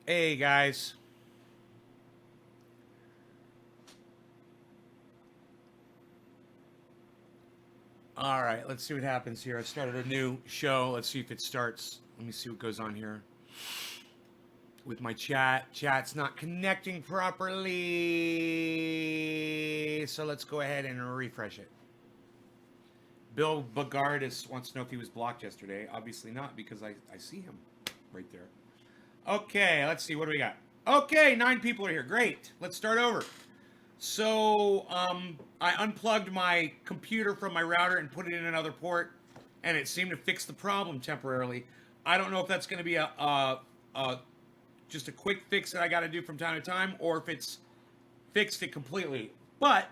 Hey guys. All right, let's see what happens here. I started a new show. Let's see if it starts. Let me see what goes on here with my chat. Chat's not connecting properly. So let's go ahead and refresh it. Bill Bagardis wants to know if he was blocked yesterday. Obviously not, because I see him right there. Okay, let's see. What do we got? Okay, 9 people are here. Great. Let's start over. So I unplugged my computer from my router and put it in another port, and it seemed to fix the problem temporarily. I don't know if that's going to be a just a quick fix that I got to do from time to time, or if it's fixed it completely. But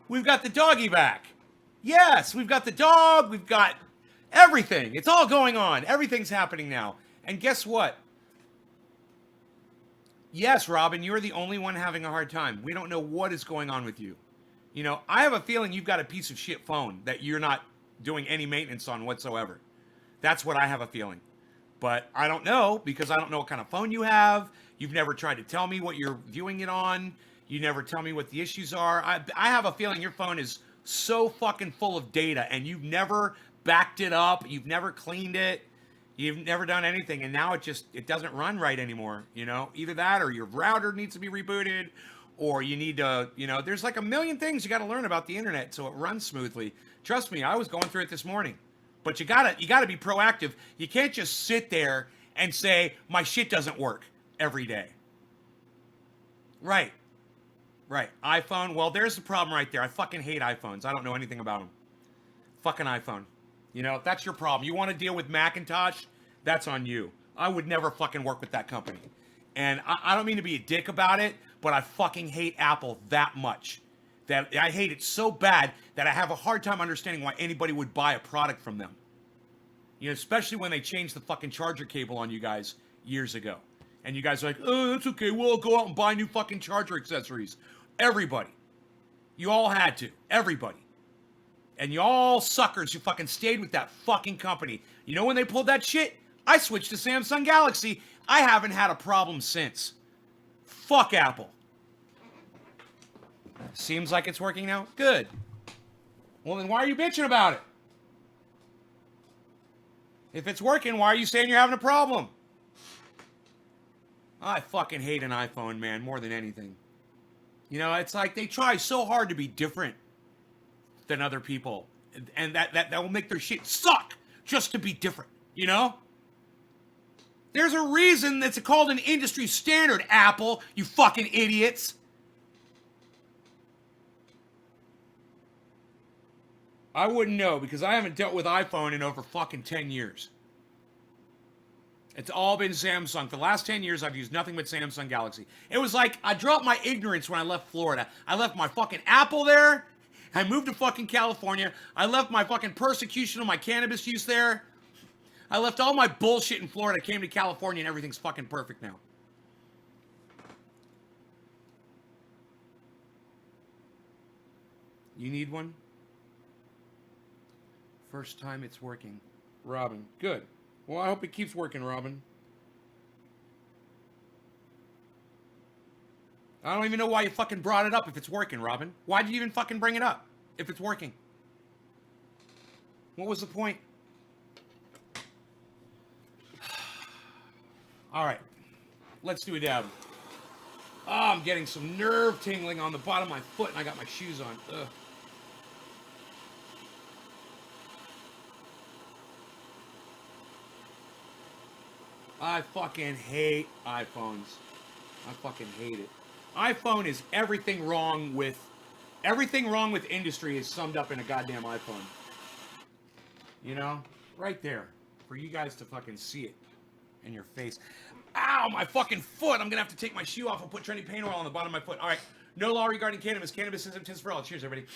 we've got the doggy back. Yes, we've got the dog. We've got everything. It's all going on. Everything's happening now. And guess what? Yes, Robin, you're the only one having a hard time. We don't know what is going on with you. You know, I have a feeling you've got a piece of shit phone that you're not doing any maintenance on whatsoever. That's what I have a feeling. But I don't know because I don't know what kind of phone you have. You've never tried to tell me what you're viewing it on. You never tell me what the issues are. I have a feeling your phone is so fucking full of data and you've never backed it up. You've never cleaned it. You've never done anything, and now it doesn't run right anymore. You know, either that or your router needs to be rebooted, or you need to, there's like a million things you got to learn about the internet so it runs smoothly. Trust me, I was going through it this morning, but you gotta be proactive. You can't just sit there and say my shit doesn't work every day. Right, right. iPhone. Well, there's the problem right there. I fucking hate iPhones. I don't know anything about them. Fucking iPhone. You know, if that's your problem. You want to deal with Macintosh? That's on you. I would never fucking work with that company. And I don't mean to be a dick about it, but I fucking hate Apple that much. That I hate it so bad that I have a hard time understanding why anybody would buy a product from them. You know, especially when they changed the fucking charger cable on you guys years ago. And you guys are like, oh, that's okay. We'll go out and buy new fucking charger accessories. Everybody. You all had to. Everybody. And you all suckers who fucking stayed with that fucking company. You know when they pulled that shit? I switched to Samsung Galaxy. I haven't had a problem since. Fuck Apple. Seems like it's working now? Good. Well, then why are you bitching about it? If it's working, why are you saying you're having a problem? I fucking hate an iPhone, man, more than anything. You know, it's like they try so hard to be different than other people. And that will make their shit suck just to be different, you know? There's a reason that's called an industry standard, Apple, you fucking idiots. I wouldn't know because I haven't dealt with iPhone in over fucking 10 years. It's all been Samsung. For the last 10 years, I've used nothing but Samsung Galaxy. It was like I dropped my ignorance when I left Florida. I left my fucking Apple there. I moved to fucking California. I left my fucking persecution of my cannabis use there. I left all my bullshit in Florida, came to California, and everything's fucking perfect now. You need one? First time it's working. Robin. Good. Well, I hope it keeps working, Robin. I don't even know why you fucking brought it up if it's working, Robin. Why did you even fucking bring it up if it's working? What was the point? All right. Let's do a dab. Oh, I'm getting some nerve tingling on the bottom of my foot and I got my shoes on. Ugh. I fucking hate iPhones. I fucking hate it. iPhone is everything wrong with industry is summed up in a goddamn iPhone. You know? Right there. For you guys to fucking see it in your face. Ow, my fucking foot! I'm gonna have to take my shoe off and put trendy paint oil on the bottom of my foot. Alright. No law regarding cannabis. Cannabis isn't just for all. Cheers, everybody.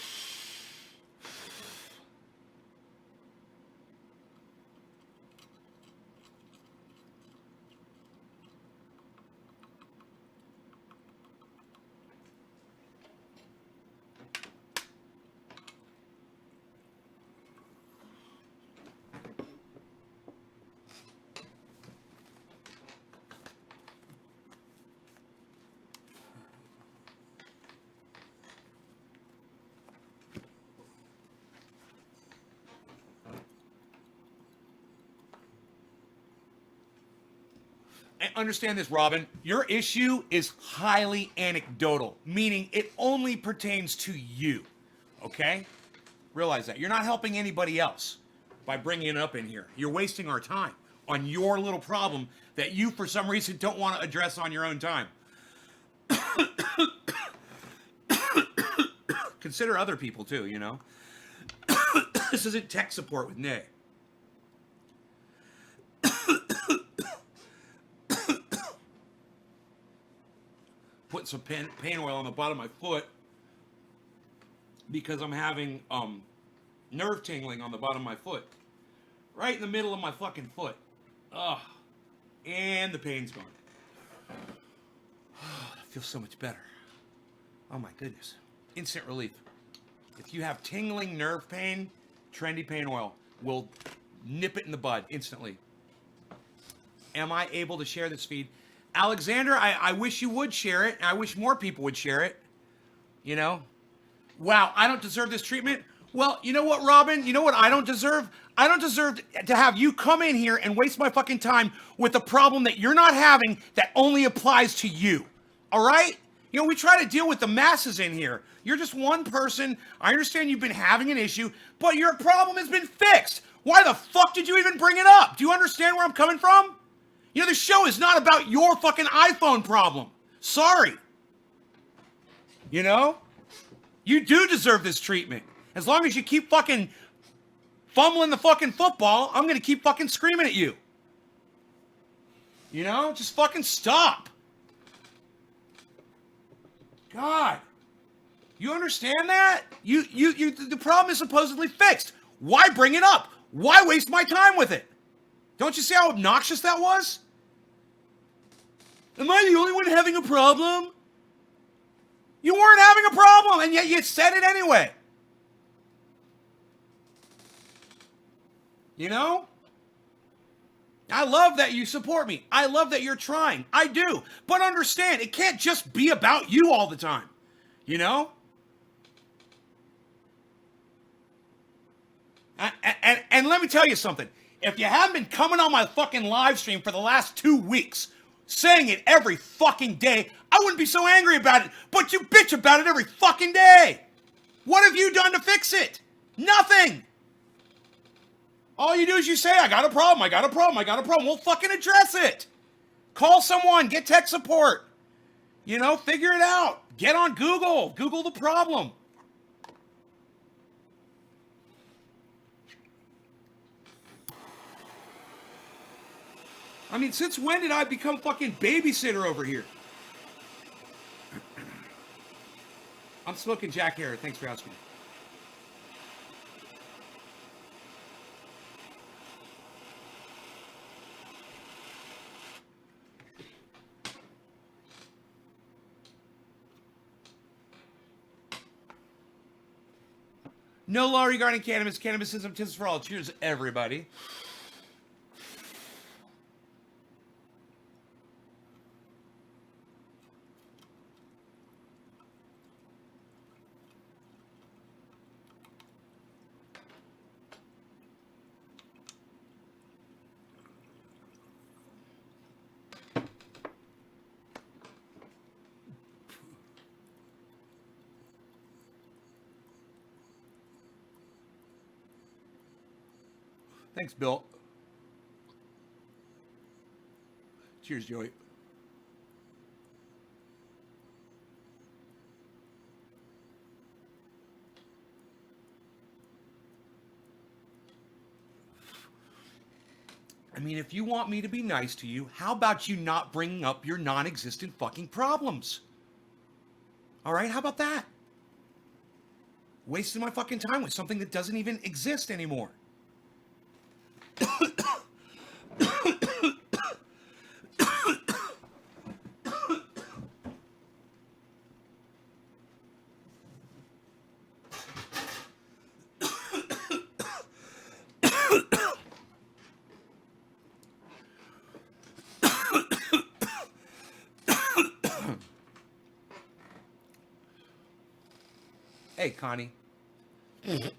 And understand this, Robin. Your issue is highly anecdotal, meaning it only pertains to you. Okay? Realize that. You're not helping anybody else by bringing it up in here. You're wasting our time on your little problem that you, for some reason, don't want to address on your own time. Consider other people, too, you know? This isn't tech support with Nay. Putting some pain oil on the bottom of my foot because I'm having nerve tingling on the bottom of my foot. Right in the middle of my fucking foot. Ugh. And the pain's gone. That feels so much better. Oh my goodness. Instant relief. If you have tingling nerve pain, Trendy Pain Oil will nip it in the bud instantly. Am I able to share this feed? Alexander, I wish you would share it. I wish more people would share it. You know? Wow, I don't deserve this treatment? Well, you know what, Robin? You know what I don't deserve? I don't deserve to have you come in here and waste my fucking time with a problem that you're not having that only applies to you. All right? You know, we try to deal with the masses in here. You're just one person. I understand you've been having an issue, but your problem has been fixed. Why the fuck did you even bring it up? Do you understand where I'm coming from? You know, the show is not about your fucking iPhone problem. Sorry. You know? You do deserve this treatment. As long as you keep fucking fumbling the fucking football, I'm gonna keep fucking screaming at you. You know? Just fucking stop. God. You understand that? The problem is supposedly fixed. Why bring it up? Why waste my time with it? Don't you see how obnoxious that was? Am I the only one having a problem? You weren't having a problem, and yet you said it anyway. You know? I love that you support me. I love that you're trying. I do. But understand, it can't just be about you all the time. You know? And let me tell you something. If you haven't been coming on my fucking live stream for the last 2 weeks, saying it every fucking day, I wouldn't be so angry about it. But you bitch about it every fucking day. What have you done to fix it? Nothing. All you do is you say, I got a problem, I got a problem, I got a problem. Well, fucking address it. Call someone, get tech support. You know, figure it out. Get on Google. Google the problem. I mean, since when did I become fucking babysitter over here? I'm smoking Jack Herer. Thanks for asking. No law regarding cannabis. Cannabism is for all. Cheers, everybody. Thanks, Bill. Cheers, Joey. I mean, if you want me to be nice to you, how about you not bringing up your non-existent fucking problems? All right, how about that? Wasting my fucking time with something that doesn't even exist anymore. Hey, Connie. I'm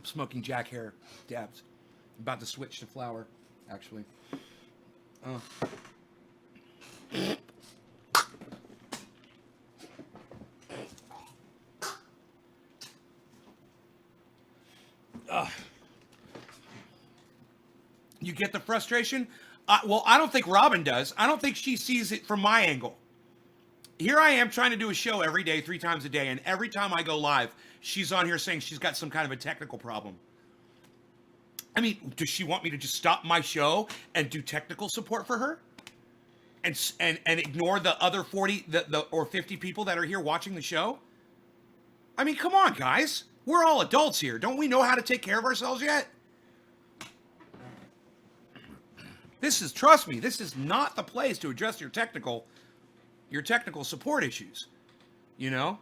smoking Jack Herer dabs. About to switch to flour, actually. Oh. You get the frustration? Well, I don't think Robin does. I don't think she sees it from my angle. Here I am trying to do a show every day, 3 times a day, and every time I go live, she's on here saying she's got some kind of a technical problem. I mean, does she want me to just stop my show and do technical support for her? And ignore the other 40 or 50 people that are here watching the show? I mean, come on, guys. We're all adults here. Don't we know how to take care of ourselves yet? Trust me, this is not the place to address your technical support issues. You know?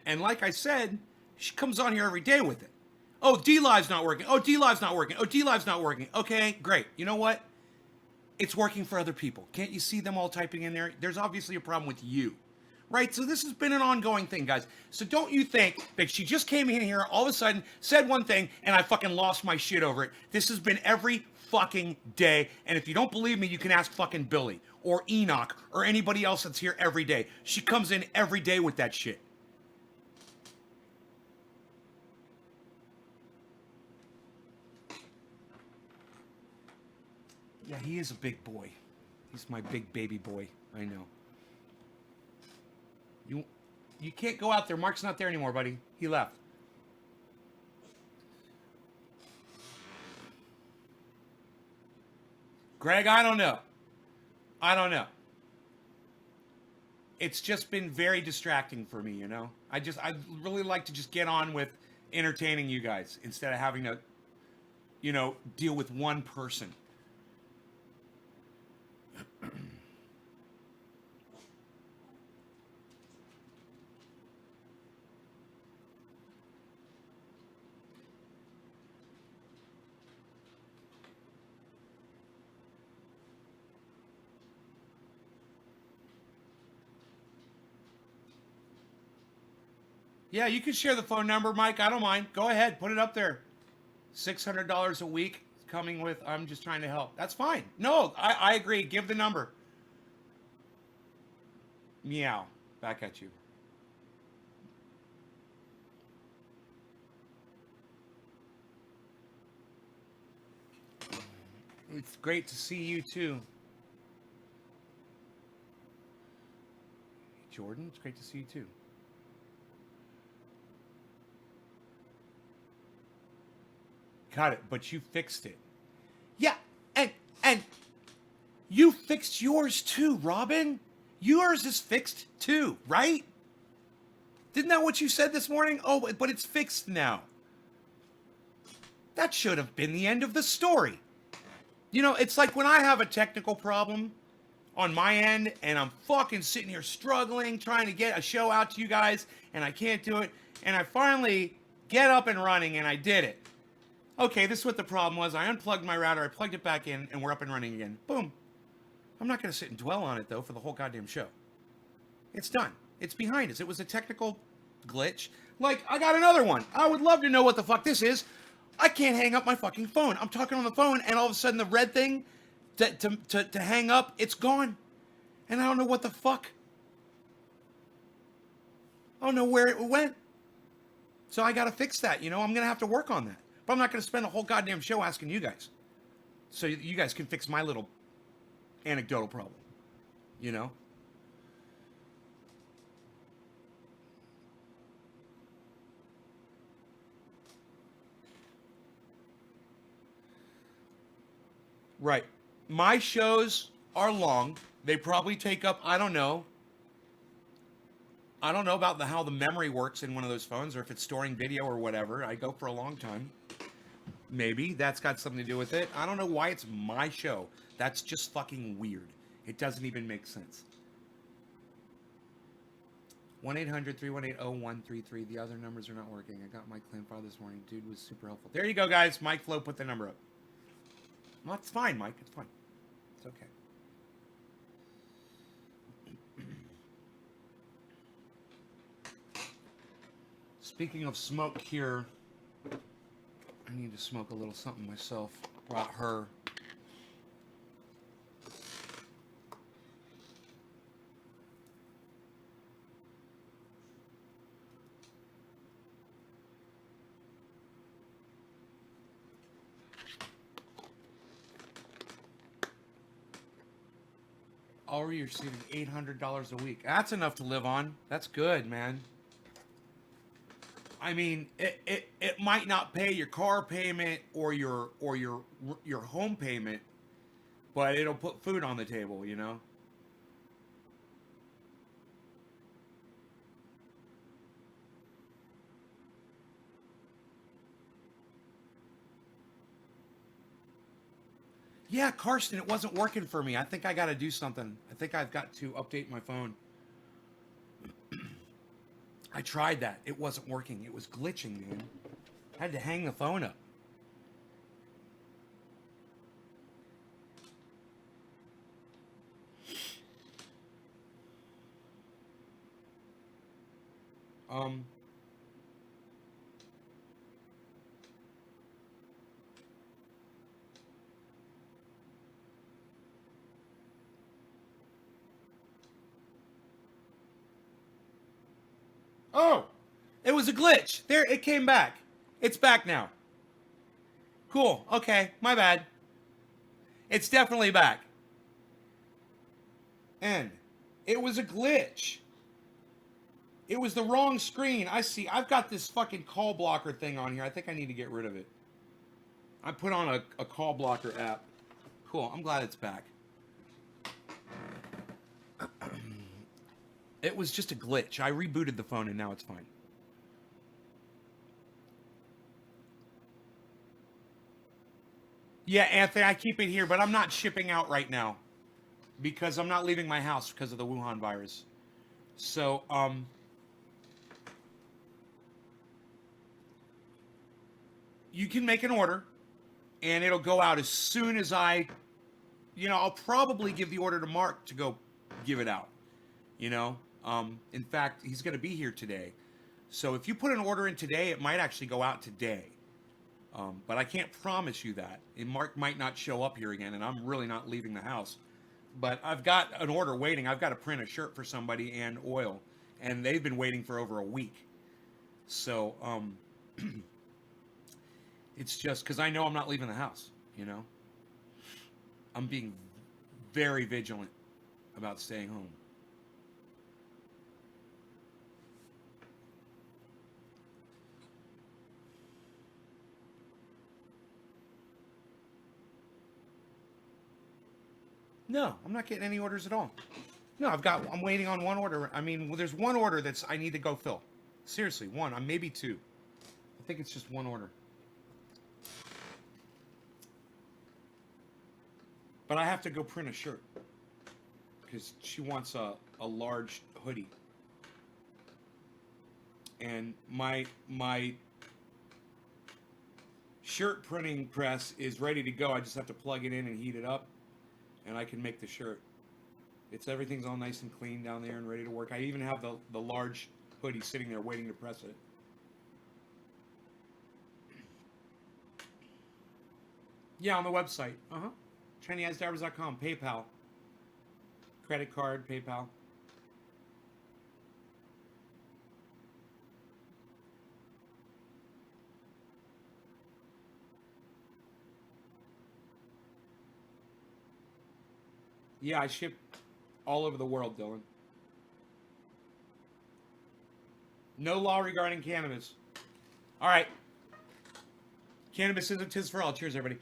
And like I said, she comes on here every day with it. Oh, DLive's not working. Oh, DLive's not working. Oh, DLive's not working. Okay, great. You know what? It's working for other people. Can't you see them all typing in there? There's obviously a problem with you. Right? So this has been an ongoing thing, guys. So don't you think that she just came in here, all of a sudden, said one thing, and I fucking lost my shit over it. This has been every fucking day. And if you don't believe me, you can ask fucking Billy or Enoch or anybody else that's here every day. She comes in every day with that shit. Yeah, he is a big boy. He's my big baby boy. I know. You can't go out there. Mark's not there anymore, buddy. He left. Greg, I don't know. It's just been very distracting for me, you know? I really like to just get on with entertaining you guys instead of having to, deal with one person. Yeah, you can share the phone number, Mike. I don't mind. Go ahead. Put it up there. $600 a week coming with, I'm just trying to help. That's fine. No, I agree. Give the number. Meow. Back at you. It's great to see you too. Jordan, it's great to see you too. Got it, but you fixed it. Yeah, and you fixed yours too, Robin. Yours is fixed too, right? Didn't that what you said this morning? Oh, but it's fixed now. That should have been the end of the story. You know, it's like when I have a technical problem on my end and I'm fucking sitting here struggling, trying to get a show out to you guys, and I can't do it, and I finally get up and running, and I did it. Okay, this is what the problem was. I unplugged my router, I plugged it back in, and we're up and running again. Boom. I'm not going to sit and dwell on it, though, for the whole goddamn show. It's done. It's behind us. It was a technical glitch. Like, I got another one. I would love to know what the fuck this is. I can't hang up my fucking phone. I'm talking on the phone, and all of a sudden the red thing to hang up, it's gone. And I don't know what the fuck. I don't know where it went. So I got to fix that, I'm going to have to work on that. But I'm not going to spend a whole goddamn show asking you guys. So you guys can fix my little anecdotal problem, Right. My shows are long. They probably take up, I don't know about how the memory works in one of those phones or if it's storing video or whatever. I go for a long time. Maybe that's got something to do with it. I don't know why it's my show. That's just fucking weird. It doesn't even make sense. 1-800-318-0133. The other numbers are not working. I got Mike Clanfile this morning. Dude was super helpful. There you go, guys. Mike Flo put the number up. Well, it's fine, Mike. It's fine. It's okay. Speaking of smoke here, I need to smoke a little something myself. Brought her. Already receiving $800 a week. That's enough to live on. That's good, man. I mean, it might not pay your car payment or your home payment, but it'll put food on the table, you know? Yeah, Karsten, it wasn't working for me. I think I got to do something. I think I've got to update my phone. I tried that. It wasn't working. It was glitching, man. I had to hang the phone up. Um, oh, it was a glitch. There, it came back. It's back now. Cool. Okay, my bad. It's definitely back. And it was a glitch. It was the wrong screen. I see. I've got this fucking call blocker thing on here. I think I need to get rid of it. I put on a call blocker app. Cool. I'm glad it's back. It was just a glitch. I rebooted the phone and now it's fine. Yeah, Anthony, I keep it here, but I'm not shipping out right now because I'm not leaving my house because of the Wuhan virus. So, you can make an order and it'll go out as soon as I'll probably give the order to Mark to go give it out, you know? In fact, he's going to be here today. So if you put an order in today, it might actually go out today. But I can't promise you that. And Mark might not show up here again, and I'm really not leaving the house. But I've got an order waiting. I've got to print a shirt for somebody and oil. And they've been waiting for over a week. So, it's just because I know I'm not leaving the house, you know? I'm being very vigilant about staying home. No, I'm not getting any orders at all. No, I'm waiting on one order. I mean, there's one order that's I need to go fill. Seriously, one. I'm maybe two. I think it's just one order. But I have to go print a shirt because she wants a large hoodie. And my shirt printing press is ready to go. I just have to plug it in and heat it up, and I can make the shirt. Everything's all nice and clean down there and ready to work. I even have the large hoodie sitting there waiting to press it. Yeah, on the website. ChineseDivers.com, PayPal, credit card, PayPal. Yeah, I ship all over the world, Dylan. No law regarding cannabis. All right. Cannabis isn't tis for all. Cheers, everybody.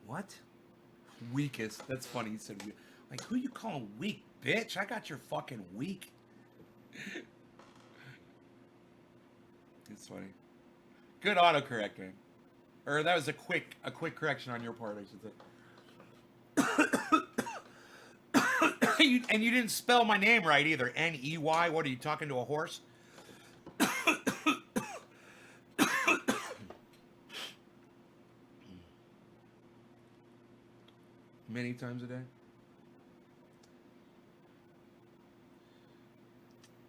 What? Weakest. That's funny. He said weak. Like, who you calling weak, bitch? I got your fucking weak. It's funny. Good autocorrect, man. Or that was a quick correction on your part, I should say. And you didn't spell my name right either. N-E-Y. What are you talking to a horse? Many times a day.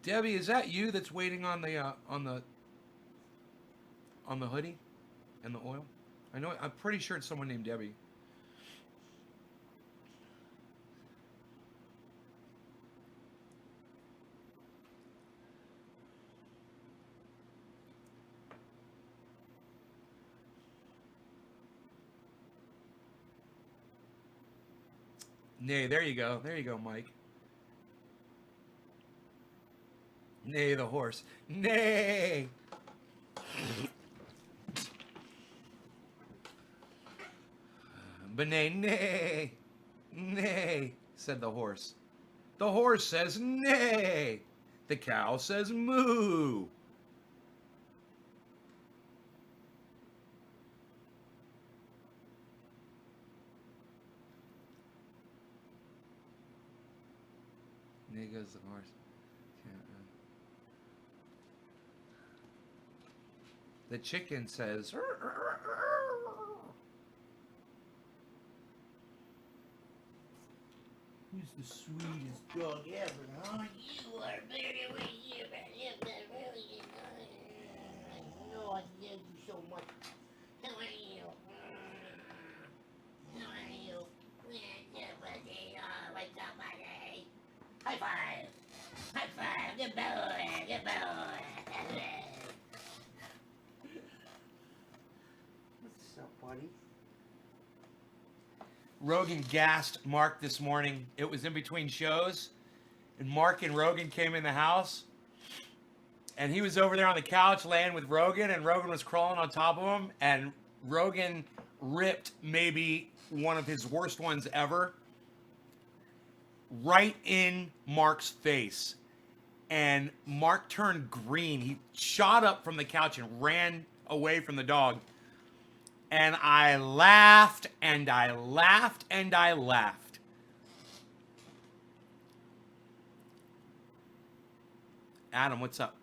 Debbie, is that you that's waiting on the hoodie and the oil? I know. I'm pretty sure it's someone named Debbie. Nay, there you go. There you go, Mike. Nay, the horse. Nay. But nay, nay, nay, said the horse. The horse says nay. The cow says moo. Nay goes the horse. The chicken says. Who's the sweetest dog ever, huh? You are very, very, I know I love you so much. How are you? How are you? What's up, buddy? High five! High five! Good boy! Good boy! What's up, buddy? Rogan gassed Mark this morning. It was in between shows, and Mark and Rogan came in the house, and he was over there on the couch laying with Rogan, and Rogan was crawling on top of him, and Rogan ripped maybe one of his worst ones ever right in Mark's face. And Mark turned green. He shot up from the couch and ran away from the dog. And I laughed, and I laughed, and I laughed. Adam, what's up?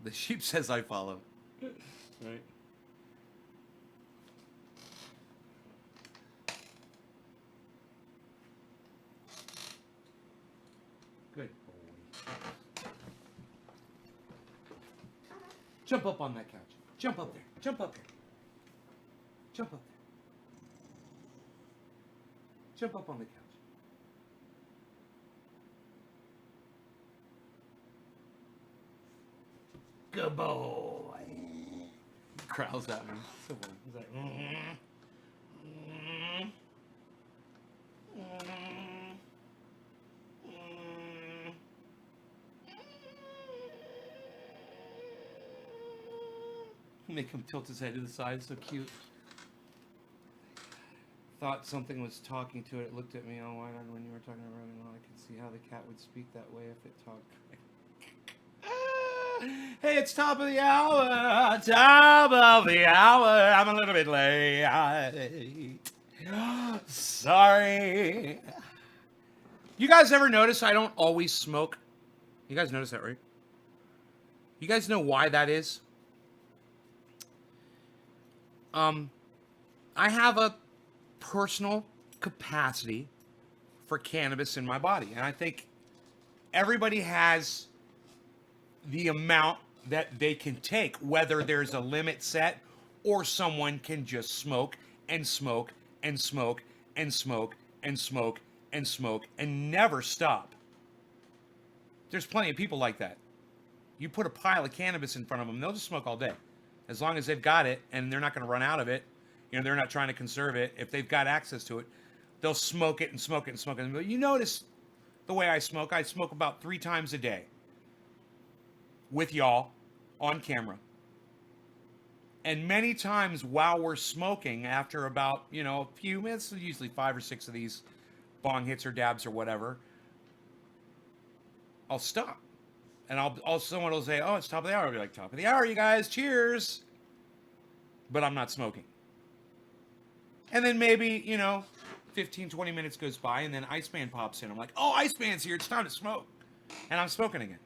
The sheep says I follow. Right. Good boy. Jump up on that couch. Jump up there. Jump up there. Jump up there. Jump up on the couch. Good boy. He growls at me. So funny. He's like, Make him tilt his head to the side. So cute. Thought something was talking to it. It looked at me all wide-eyed when you were talking about it. I could see how the cat would speak that way if it talked. Hey, it's top of the hour. Top of the hour. I'm a little bit late. Sorry. You guys ever notice I don't always smoke? You guys notice that, right? You guys know why that is? I have a personal capacity for cannabis in my body, and I think everybody has the amount that they can take, whether there's a limit set or someone can just smoke and smoke and smoke and smoke and smoke and smoke and never stop. There's plenty of people like that. You put a pile of cannabis in front of them, they'll just smoke all day. As long as they've got it and they're not going to run out of it, you know, they're not trying to conserve it. If they've got access to it, they'll smoke it and smoke it and smoke it. But you notice the way I smoke about 3 times a day with y'all on camera. And many times while we're smoking, after about, a few minutes, usually 5 or 6 of these bong hits or dabs or whatever, I'll stop. And someone will say, oh, it's top of the hour. I'll be like, top of the hour, you guys, cheers. But I'm not smoking. And then maybe, 15, 20 minutes goes by, and then Iceman pops in. I'm like, oh, Iceman's here. It's time to smoke. And I'm smoking again.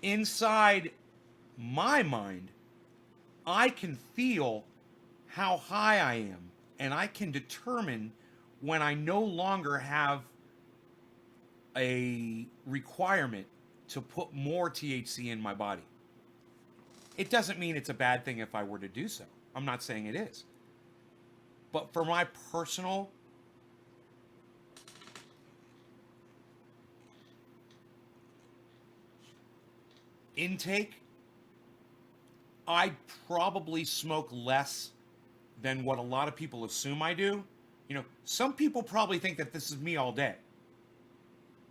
Inside my mind, I can feel how high I am. And I can determine when I no longer have a requirement to put more THC in my body. It doesn't mean it's a bad thing if I were to do so. I'm not saying it is. But for my personal intake, I probably smoke less than what a lot of people assume I do. Some people probably think that this is me all day.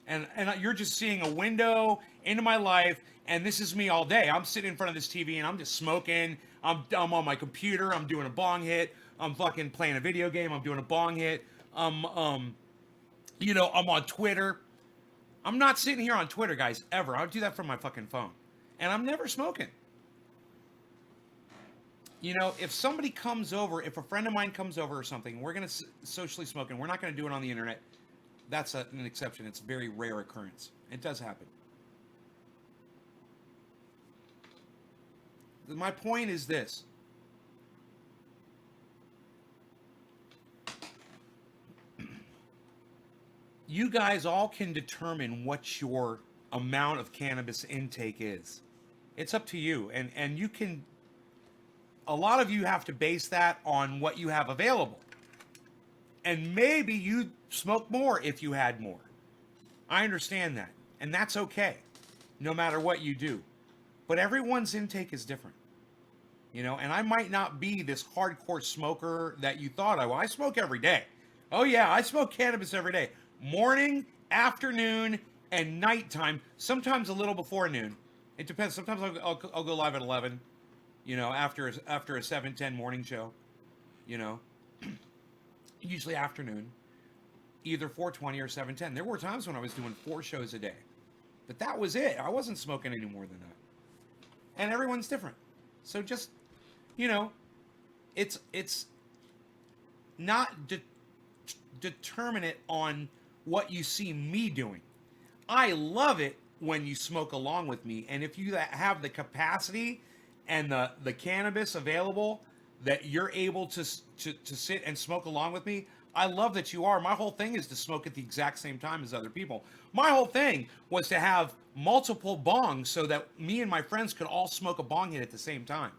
And you're just seeing a window into my life, and this is me all day. I'm sitting in front of this TV, and I'm just smoking. I'm on my computer. I'm doing a bong hit. I'm fucking playing a video game. I'm doing a bong hit. I'm on Twitter. I'm not sitting here on Twitter, guys, ever. I'll do that from my fucking phone. And I'm never smoking. If somebody comes over, if a friend of mine comes over or something, we're going to socially smoke, and we're not going to do it on the internet. That's an exception. It's a very rare occurrence. It does happen. My point is this. You guys all can determine what your amount of cannabis intake is. It's up to you. And you can... A lot of you have to base that on what you have available. And maybe you smoke more if you had more. I understand that. And that's okay. No matter what you do. But everyone's intake is different. And I might not be this hardcore smoker that you thought I was. I smoke every day. Oh yeah, I smoke cannabis every day. Morning, afternoon, and nighttime. Sometimes a little before noon. It depends. Sometimes I'll go live at 11. After a 7:10 morning show. Usually afternoon, either 4:20 or 7:10. There were times when I was doing 4 shows a day, but that was it. I wasn't smoking any more than that. And everyone's different, so just it's not determinate on what you see me doing. I love it when you smoke along with me, and if you have the capacity and the cannabis available, that you're able to sit and smoke along with me, I love that you are. My whole thing is to smoke at the exact same time as other people. My whole thing was to have multiple bongs so that me and my friends could all smoke a bong hit at the same time.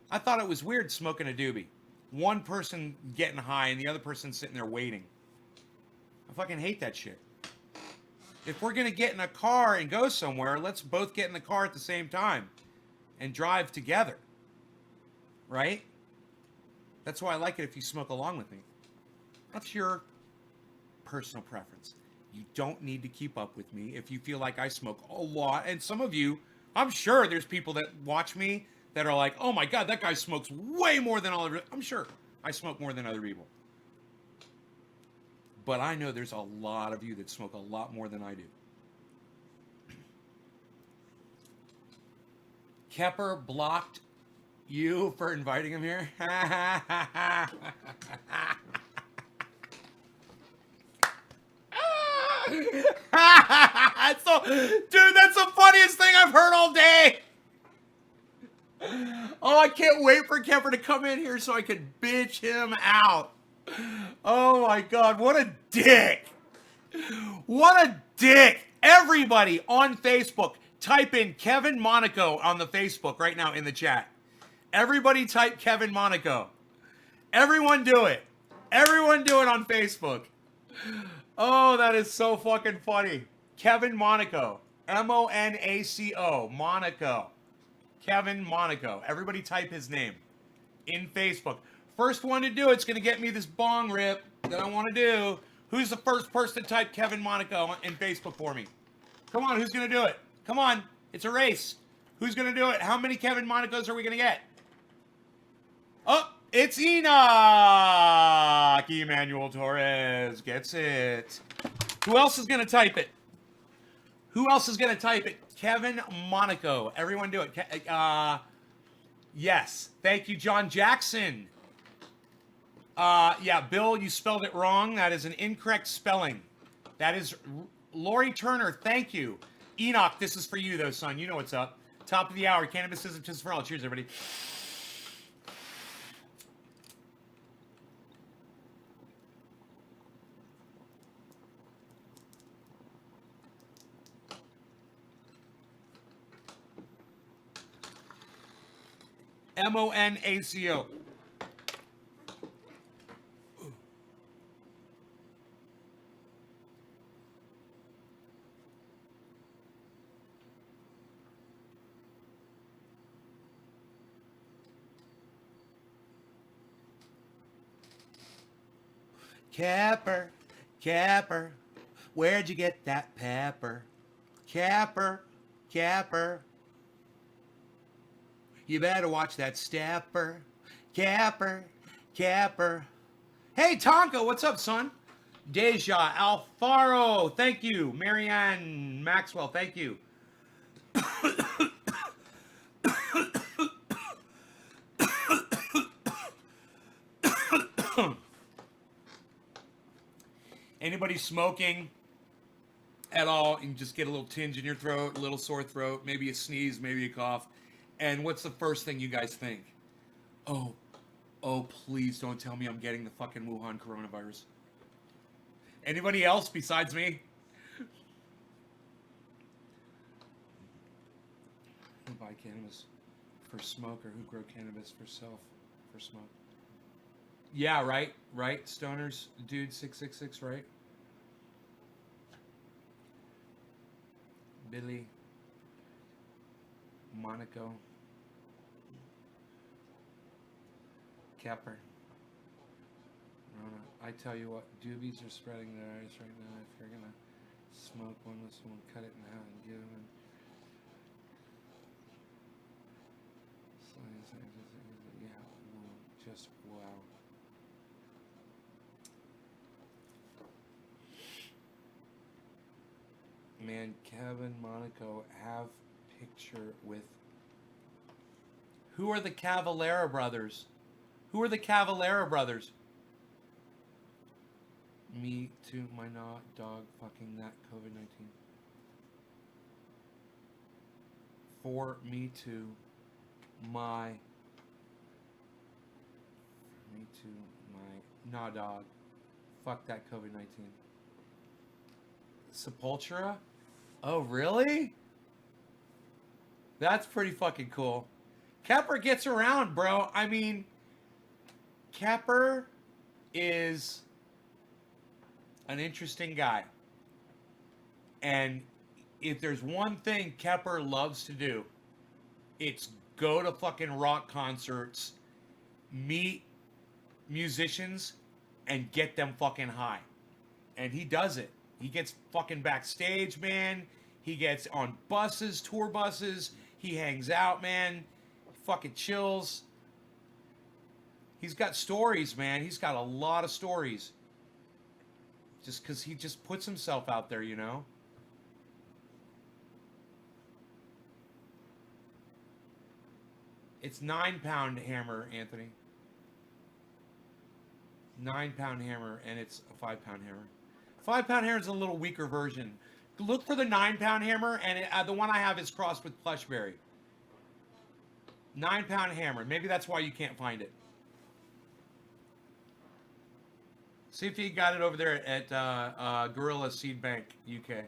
I thought it was weird smoking a doobie. One person getting high and the other person sitting there waiting. I fucking hate that shit. If we're going to get in a car and go somewhere, let's both get in the car at the same time and drive together. Right? That's why I like it if you smoke along with me. That's your personal preference. You don't need to keep up with me if you feel like I smoke a lot. And some of you, I'm sure there's people that watch me that are like, oh my God, that guy smokes way more than all of it. I'm sure I smoke more than other people. But I know there's a lot of you that smoke a lot more than I do. Kepper blocked you for inviting him here? Dude, that's the funniest thing I've heard all day. Oh, I can't wait for Kepper to come in here so I can bitch him out. Oh my God, what a dick. What a dick. Everybody on Facebook, type in Kevin Monaco on the Facebook right now in the chat. Everybody type Kevin Monaco. Everyone do it. Everyone do it on Facebook. Oh, that is so fucking funny. Kevin Monaco. M-O-N-A-C-O. Monaco. Kevin Monaco. Everybody type his name in Facebook. First one to do it's going to get me this bong rip that I want to do. Who's the first person to type Kevin Monaco in Facebook for me? Come on, who's going to do it? Come on. It's a race. Who's going to do it? How many Kevin Monacos are we going to get? Oh, it's Enoch! Emmanuel Torres gets it. Who else is going to type it? Who else is going to type it? Kevin Monaco. Everyone do it. Yes. Thank you, John Jackson. Yeah, Bill, you spelled it wrong. That is an incorrect spelling. That is Lori Turner. Thank you. Enoch, this is for you, though, son. You know what's up. Top of the hour. Cannabis isn't just for all. Cheers, everybody. Monaco. Capper, Capper, where'd you get that pepper? Capper, Capper, you better watch that stepper. Capper, Capper. Hey, Tonka, what's up, son? Deja, Alfaro, thank you. Marianne Maxwell, thank you. Anybody smoking at all, you can just get a little tinge in your throat, a little sore throat, maybe a sneeze, maybe a cough. And what's the first thing you guys think? Oh, please don't tell me I'm getting the fucking Wuhan coronavirus. Anybody else besides me? Who buy cannabis for smoke or who grow cannabis for smoke? Yeah, right, Stoners, dude, 666, right? Billy, Monaco, Capper, Rona. I tell you what, doobies are spreading their eyes right now. If you're gonna smoke one, let's cut it in half and give them. Yeah, just wow. Man, Kevin Monaco have picture with. Who are the Cavalera brothers? Who are the Cavalera brothers? Me too, my dog fucking that COVID-19. For me too, my. Me too, my dog. Fuck that COVID-19. Sepultura? Oh, really? That's pretty fucking cool. Kepper gets around, bro. I mean, Kepper is an interesting guy. And if there's one thing Kepper loves to do, it's go to fucking rock concerts, meet musicians, and get them fucking high. And he does it. He gets fucking backstage, man. He gets on buses, tour buses. He hangs out, man. He fucking chills. He's got stories, man. He's got a lot of stories. Just because he just puts himself out there, you know? It's 9-pound hammer, Anthony. 9-pound hammer, and it's a 5-pound hammer. 5-pound hammer is a little weaker version. Look for the 9-pound hammer, and the one I have is crossed with Plushberry. 9-pound hammer. Maybe that's why you can't find it. See if you got it over there at Gorilla Seed Bank, UK.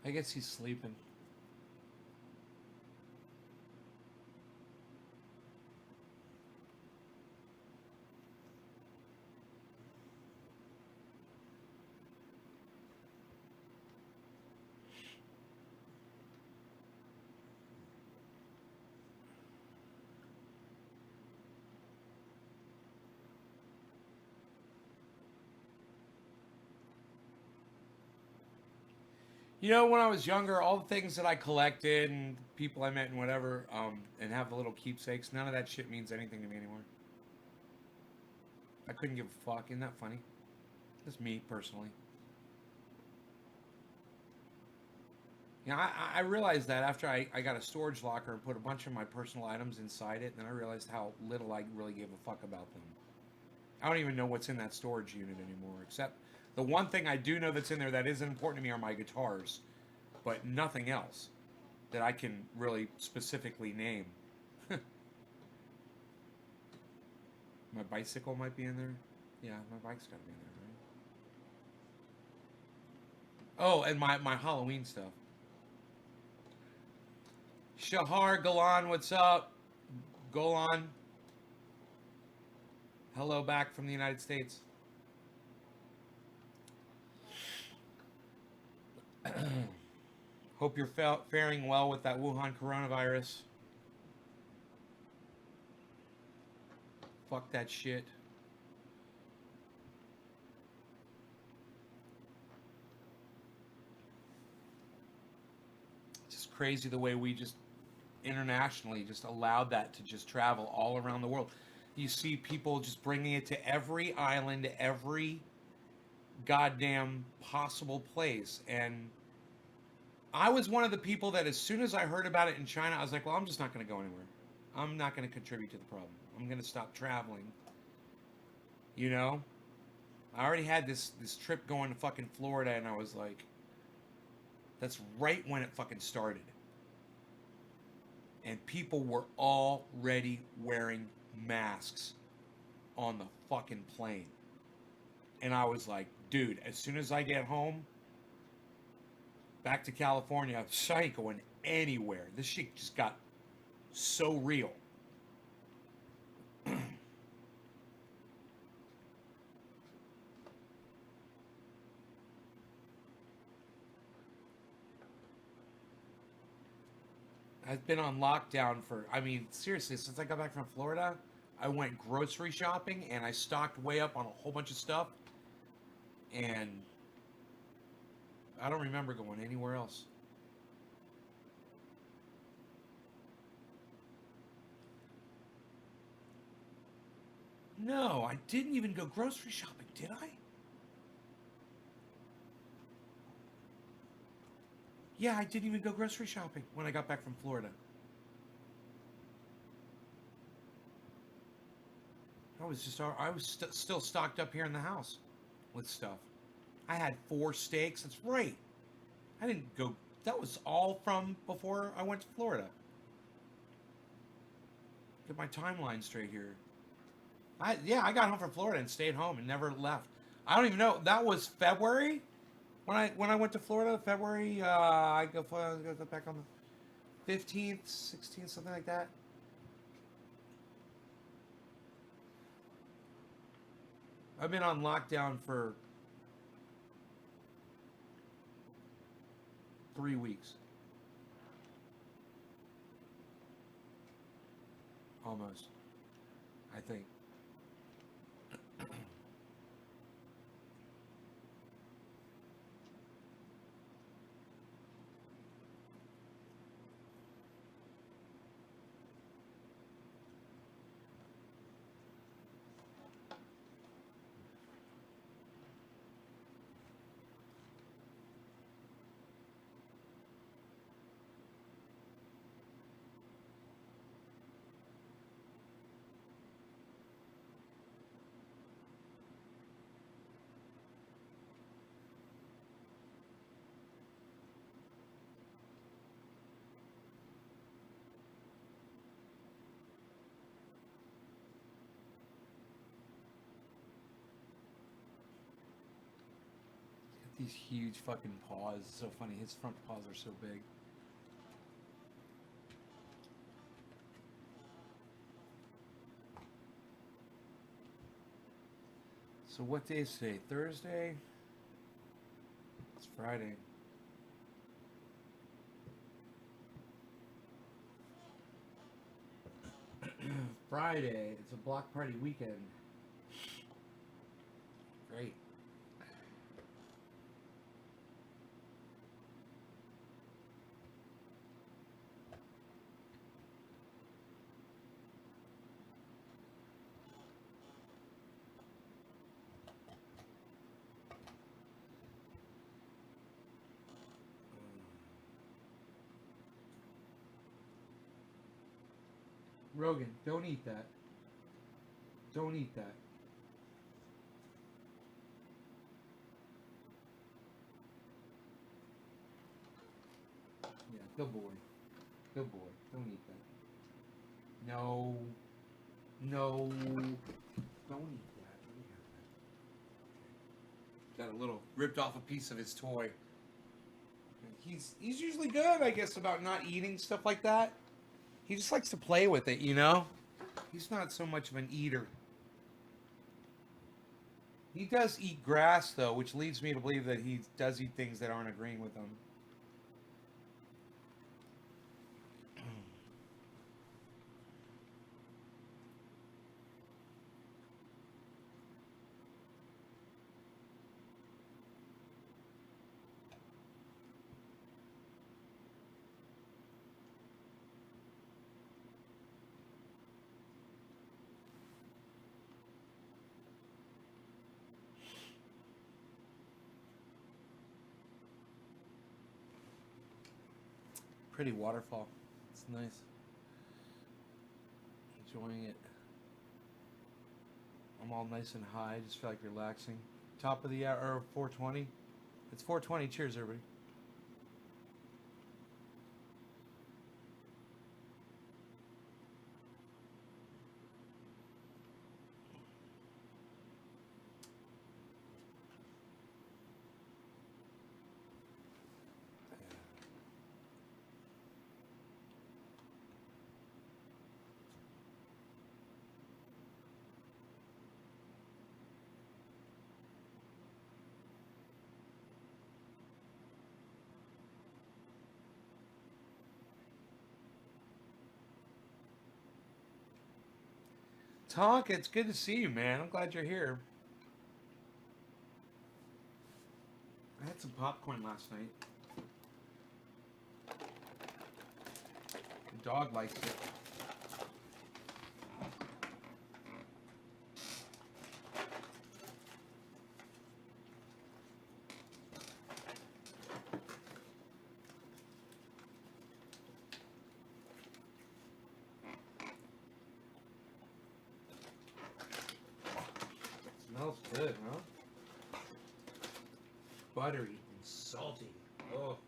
I guess he's sleeping. You know, when I was younger, all the things that I collected and people I met and whatever, and have the little keepsakes, none of that shit means anything to me anymore. I couldn't give a fuck. Isn't that funny? That's me, personally. You know, I realized that after I got a storage locker and put a bunch of my personal items inside it, then I realized how little I really gave a fuck about them. I don't even know what's in that storage unit anymore, except the one thing I do know that's in there that is important to me are my guitars, but nothing else that I can really specifically name. My bicycle might be in there. Yeah, my bike's got to be in there, right? Oh, and my Halloween stuff. Shahar Galan, what's up? Golan, hello back from the United States. Hope you're faring well with that Wuhan coronavirus. Fuck that shit. It's just crazy the way we just internationally just allowed that to just travel all around the world. You see people just bringing it to every island, every goddamn possible place. And I was one of the people that as soon as I heard about it in China, I was like, well, I'm just not going to go anywhere. I'm not going to contribute to the problem. I'm going to stop traveling. You know? I already had this trip going to fucking Florida, and I was like, that's right when it fucking started. And people were already wearing masks on the fucking plane. And I was like, dude, as soon as I get home, back to California, I ain't going anywhere. This shit just got so real. I've been on lockdown for, I mean, seriously, since I got back from Florida, I went grocery shopping and I stocked way up on a whole bunch of stuff. And I don't remember going anywhere else. No, I didn't even go grocery shopping, did I? Yeah, I didn't even go grocery shopping when I got back from Florida. I was still stocked up here in the house with stuff. I had 4 steaks. That's right. I didn't go. That was all from before I went to Florida. Get my timeline straight here. I got home from Florida and stayed home and never left. I don't even know. That was February when I went to Florida. February. I go back on the 15th, 16th, something like that. I've been on lockdown for 3 weeks. Almost. I think. These huge fucking paws. It's so funny. His front paws are so big. So what day is today? Thursday? It's Friday. Friday. It's a block party weekend. Great. Rogan, don't eat that. Don't eat that. Yeah, good boy. Good boy. Don't eat that. No. No. Don't eat that. Let me have that. Got a little ripped off a piece of his toy. He's usually good, I guess, about not eating stuff like that. He just likes to play with it, you know? He's not so much of an eater. He does eat grass, though, which leads me to believe that he does eat things that aren't agreeing with him. Pretty waterfall. It's nice. Enjoying it. I'm all nice and high. Just feel like relaxing. Top of the hour, 4:20. It's 4:20. Cheers, everybody. Tonk, it's good to see you, man. I'm glad you're here. I had some popcorn last night. The dog likes it. Smells good, huh? Buttery and salty. Oh.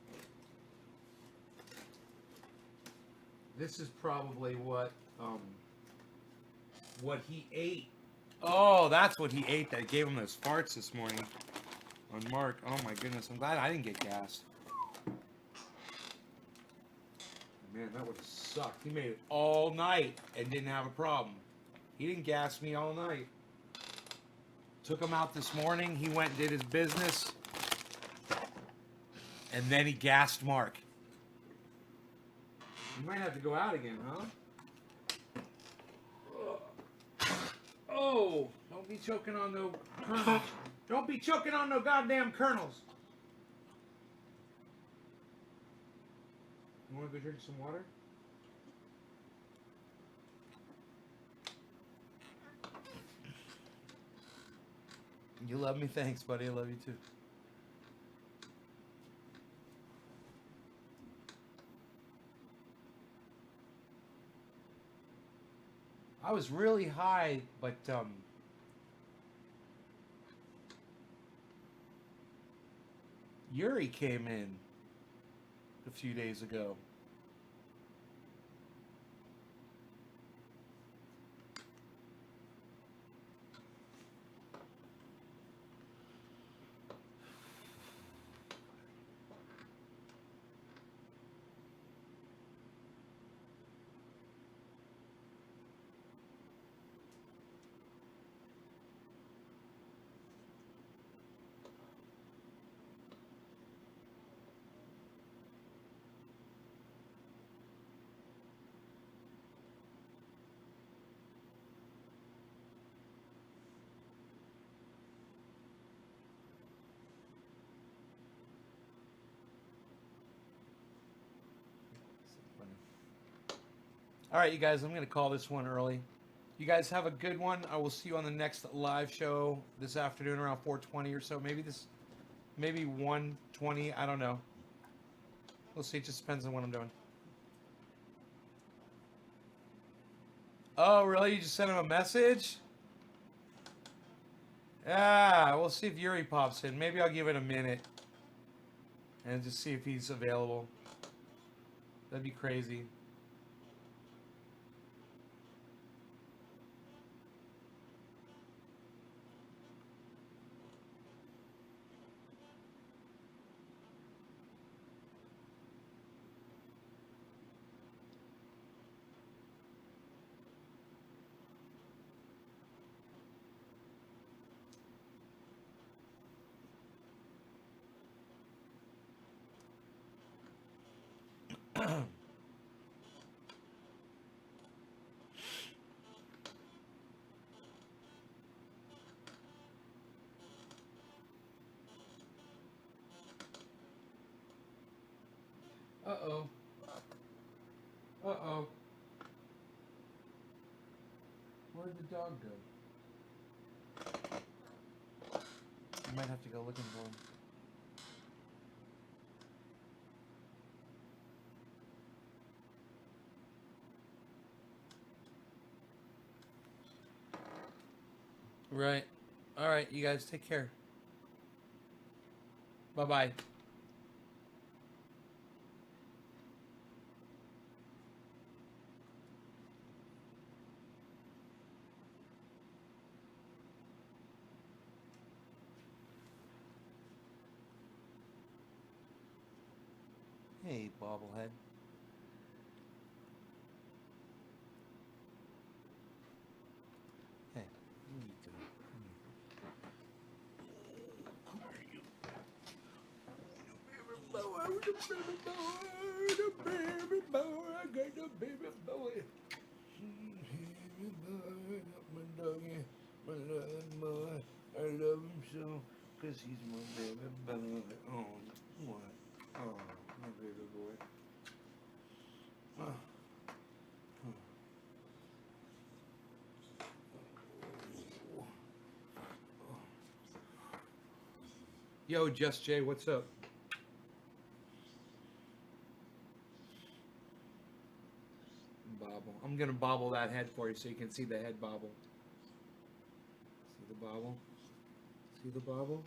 This is probably what he ate. Oh, that's what he ate that gave him those farts this morning on Mark. Oh my goodness, I'm glad I didn't get gassed. Man, that would have sucked. He made it all night and didn't have a problem. He didn't gas me all night. Took him out this morning. He went and did his business. And then he gassed Mark. You might have to go out again, huh? Oh, don't be choking on no kernels. Don't be choking on no goddamn kernels. You want to go drink some water? You love me? Thanks, buddy. I love you too. I was really high, but Yuri came in a few days ago. All right, you guys, I'm going to call this one early. You guys have a good one. I will see you on the next live show this afternoon around 4:20 or so. Maybe 1:20. I don't know. We'll see. It just depends on what I'm doing. Oh, really? You just sent him a message? Yeah, we'll see if Yuri pops in. Maybe I'll give it a minute and just see if he's available. That'd be crazy. Uh-oh. Uh-oh. Where'd the dog go? You might have to go looking for him. Right. All right, you guys take care. Bye-bye. Hey, bobblehead. Hey, what are you doing? How are you? The baby boy, I got the baby boy. Baby boy, got my doggy, my little boy. I love him so, 'cause he's my baby boy. Oh, what? Oh, my baby boy. Oh. Yo, Just Jay, what's up? Bobble. I'm gonna bobble that head for you so you can see the head bobble. See the bobble? See the bobble?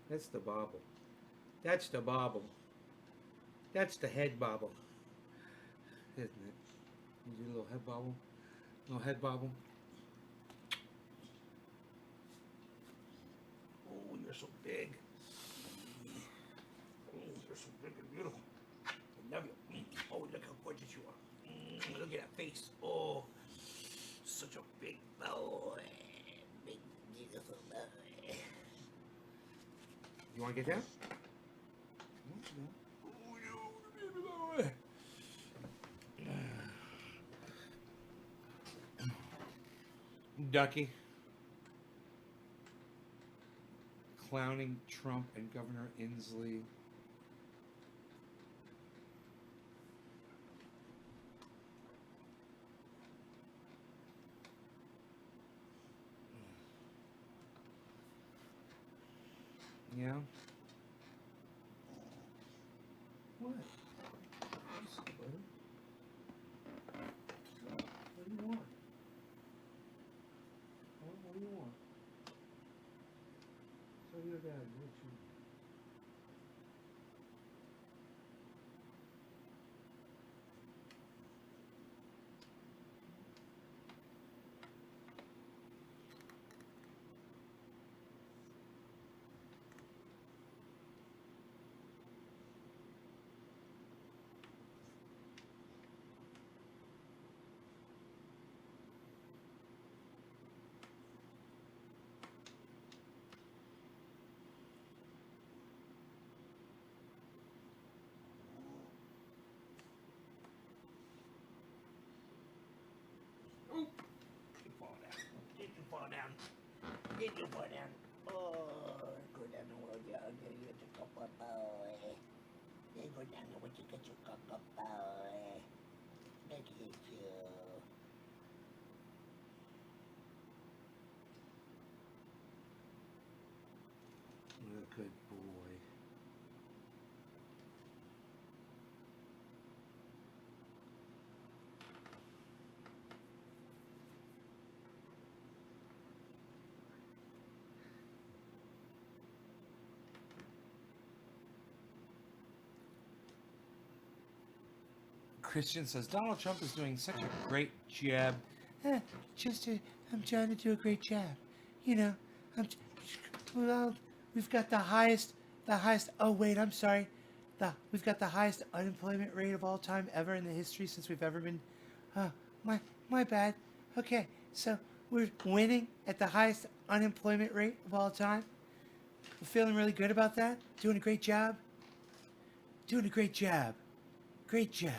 That's the bobble. That's the bobble. That's the head bobble. Isn't it? You do a little head bobble? Little head bobble? Oh, you're so big. Oh, you're so big and beautiful. I love you. Oh, look how gorgeous you are. Look at that face. Oh, such a big boy. Big, beautiful boy. You want to get down? Oh, you baby boy. Ducky. Clowning Trump and Governor Inslee. Yeah. What? What do you want? What do you want? So your dad, what you? Oh! You fall down. Did you fall down? Did you fall down? Oh, go down the world, yeah, I'll get you a cup of boy. Then go down the way to get your cup of boy. Look at you. Good boy. Christian says Donald Trump is doing such a great job. I'm trying to do a great job. You know, well, we've got the highest. Oh wait, I'm sorry. We've got the highest unemployment rate of all time ever in the history since we've ever been. My bad. Okay, so we're winning at the highest unemployment rate of all time. We're feeling really good about that. Doing a great job. Doing a great job. Great job.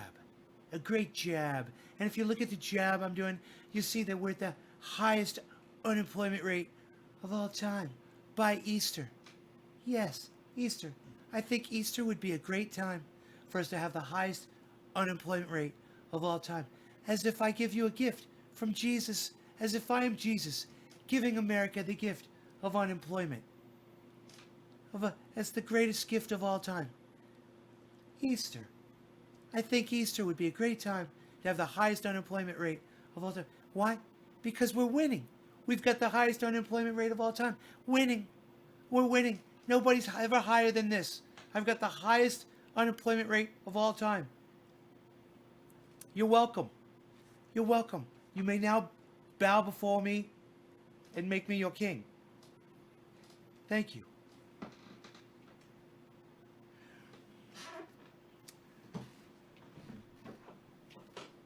A great job. And if you look at the job I'm doing, you see that we're at the highest unemployment rate of all time by Easter. Yes, Easter. I think Easter would be a great time for us to have the highest unemployment rate of all time. As if I give you a gift from Jesus, as if I am Jesus giving America the gift of unemployment. As the greatest gift of all time. Easter. I think Easter would be a great time to have the highest unemployment rate of all time. Why? Because we're winning. We've got the highest unemployment rate of all time. Winning. We're winning. Nobody's ever higher than this. I've got the highest unemployment rate of all time. You're welcome. You're welcome. You may now bow before me and make me your king. Thank you.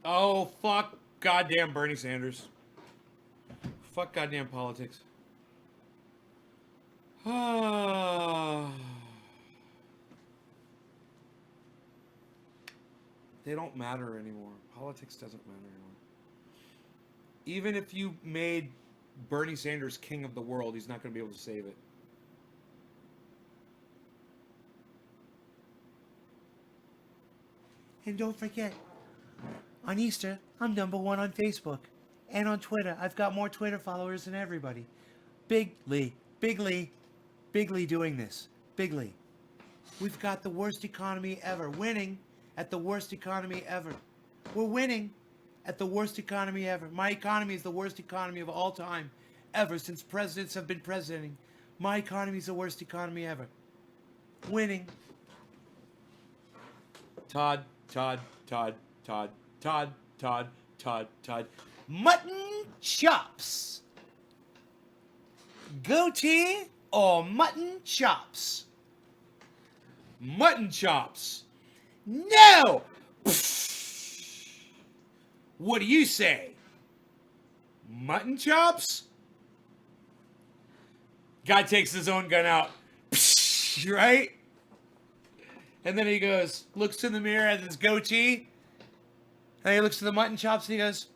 Oh, fuck goddamn Bernie Sanders. Fuck goddamn politics. They don't matter anymore. Politics doesn't matter anymore. Even if you made Bernie Sanders king of the world, he's not going to be able to save it. And don't forget, on Easter, I'm #1 on Facebook and on Twitter. I've got more Twitter followers than everybody. Big Lee doing this. Big Lee. We've got the worst economy ever. Winning at the worst economy ever. We're winning at the worst economy ever. My economy is the worst economy of all time ever since presidents have been presidenting. My economy is the worst economy ever. Winning. Todd. Mutton chops. Goatee or mutton chops? Mutton chops. No! What do you say? Mutton chops? Guy takes his own gun out. Right? And then he goes, looks in the mirror at his goatee. And he looks to the mutton chops and he goes,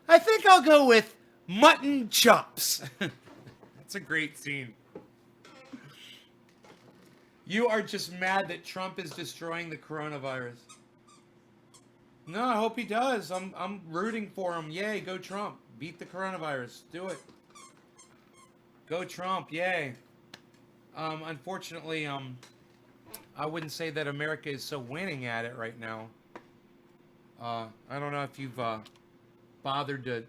I think I'll go with mutton chops. That's a great scene. You are just mad that Trump is destroying the coronavirus. No, I hope he does. I'm rooting for him. Yay, go Trump. Beat the coronavirus. Do it. Go Trump. Yay. Unfortunately, I wouldn't say that America is so winning at it right now. I don't know if you've bothered to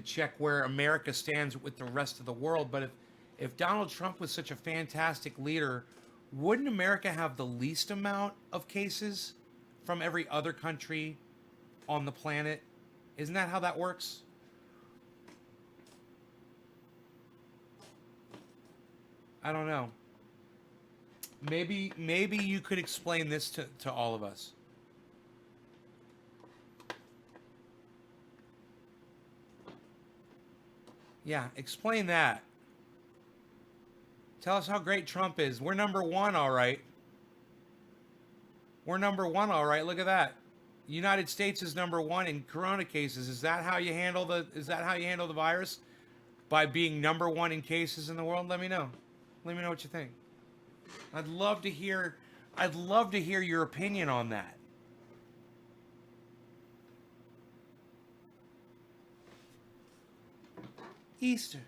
check where America stands with the rest of the world, but if Donald Trump was such a fantastic leader, wouldn't America have the least amount of cases from every other country on the planet? Isn't that how that works? I don't know. Maybe you could explain this to all of us. Yeah, explain that. Tell us how great Trump is. We're #1, all right. We're #1, all right. Look at that. United States is #1 in corona cases. Is that how you handle the virus? By being #1 in cases in the world? Let me know. Let me know what you think. I'd love to hear your opinion on that. Easter.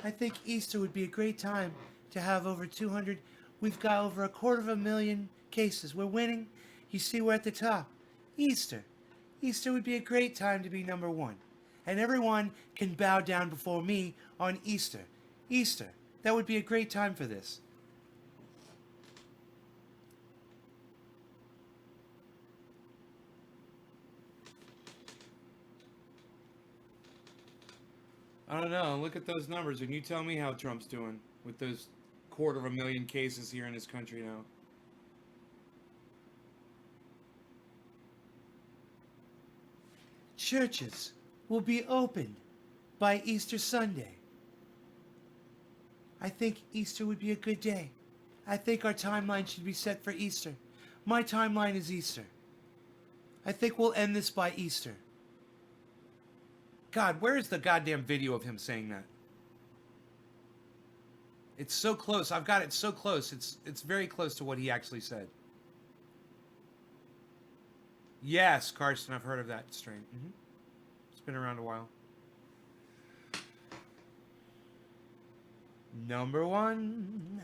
I think Easter would be a great time to have over 200. We've got over 250,000 cases. We're winning. You see, we're at the top. Easter. Easter would be a great time to be number one. And everyone can bow down before me on Easter. Easter. That would be a great time for this. I don't know. Look at those numbers, and you tell me how Trump's doing with those 250,000 cases here in his country now. Churches will be opened by Easter Sunday. I think Easter would be a good day. I think our timeline should be set for Easter. My timeline is Easter. I think we'll end this by Easter. God, where is the goddamn video of him saying that? It's so close. I've got it so close. It's very close to what he actually said. Yes, Carson, I've heard of that strain. It's been around a while. Number one.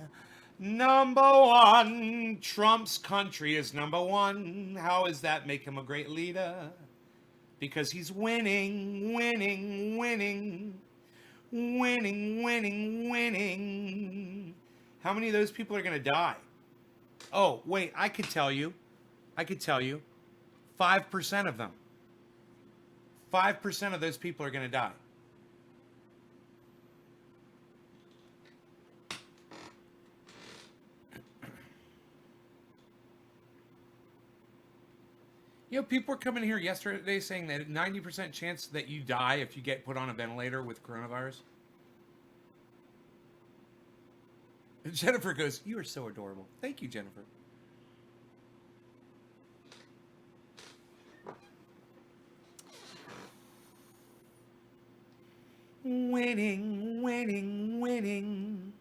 Number one. Trump's country is number one. How does that make him a great leader? Because he's winning, winning, winning. Winning, winning, winning. How many of those people are going to die? Oh, wait, I could tell you. 5% of them. 5% of those people are going to die. You know, people were coming here yesterday saying that 90% chance that you die if you get put on a ventilator with coronavirus. And Jennifer goes, "You are so adorable." Thank you, Jennifer. Winning, winning, winning.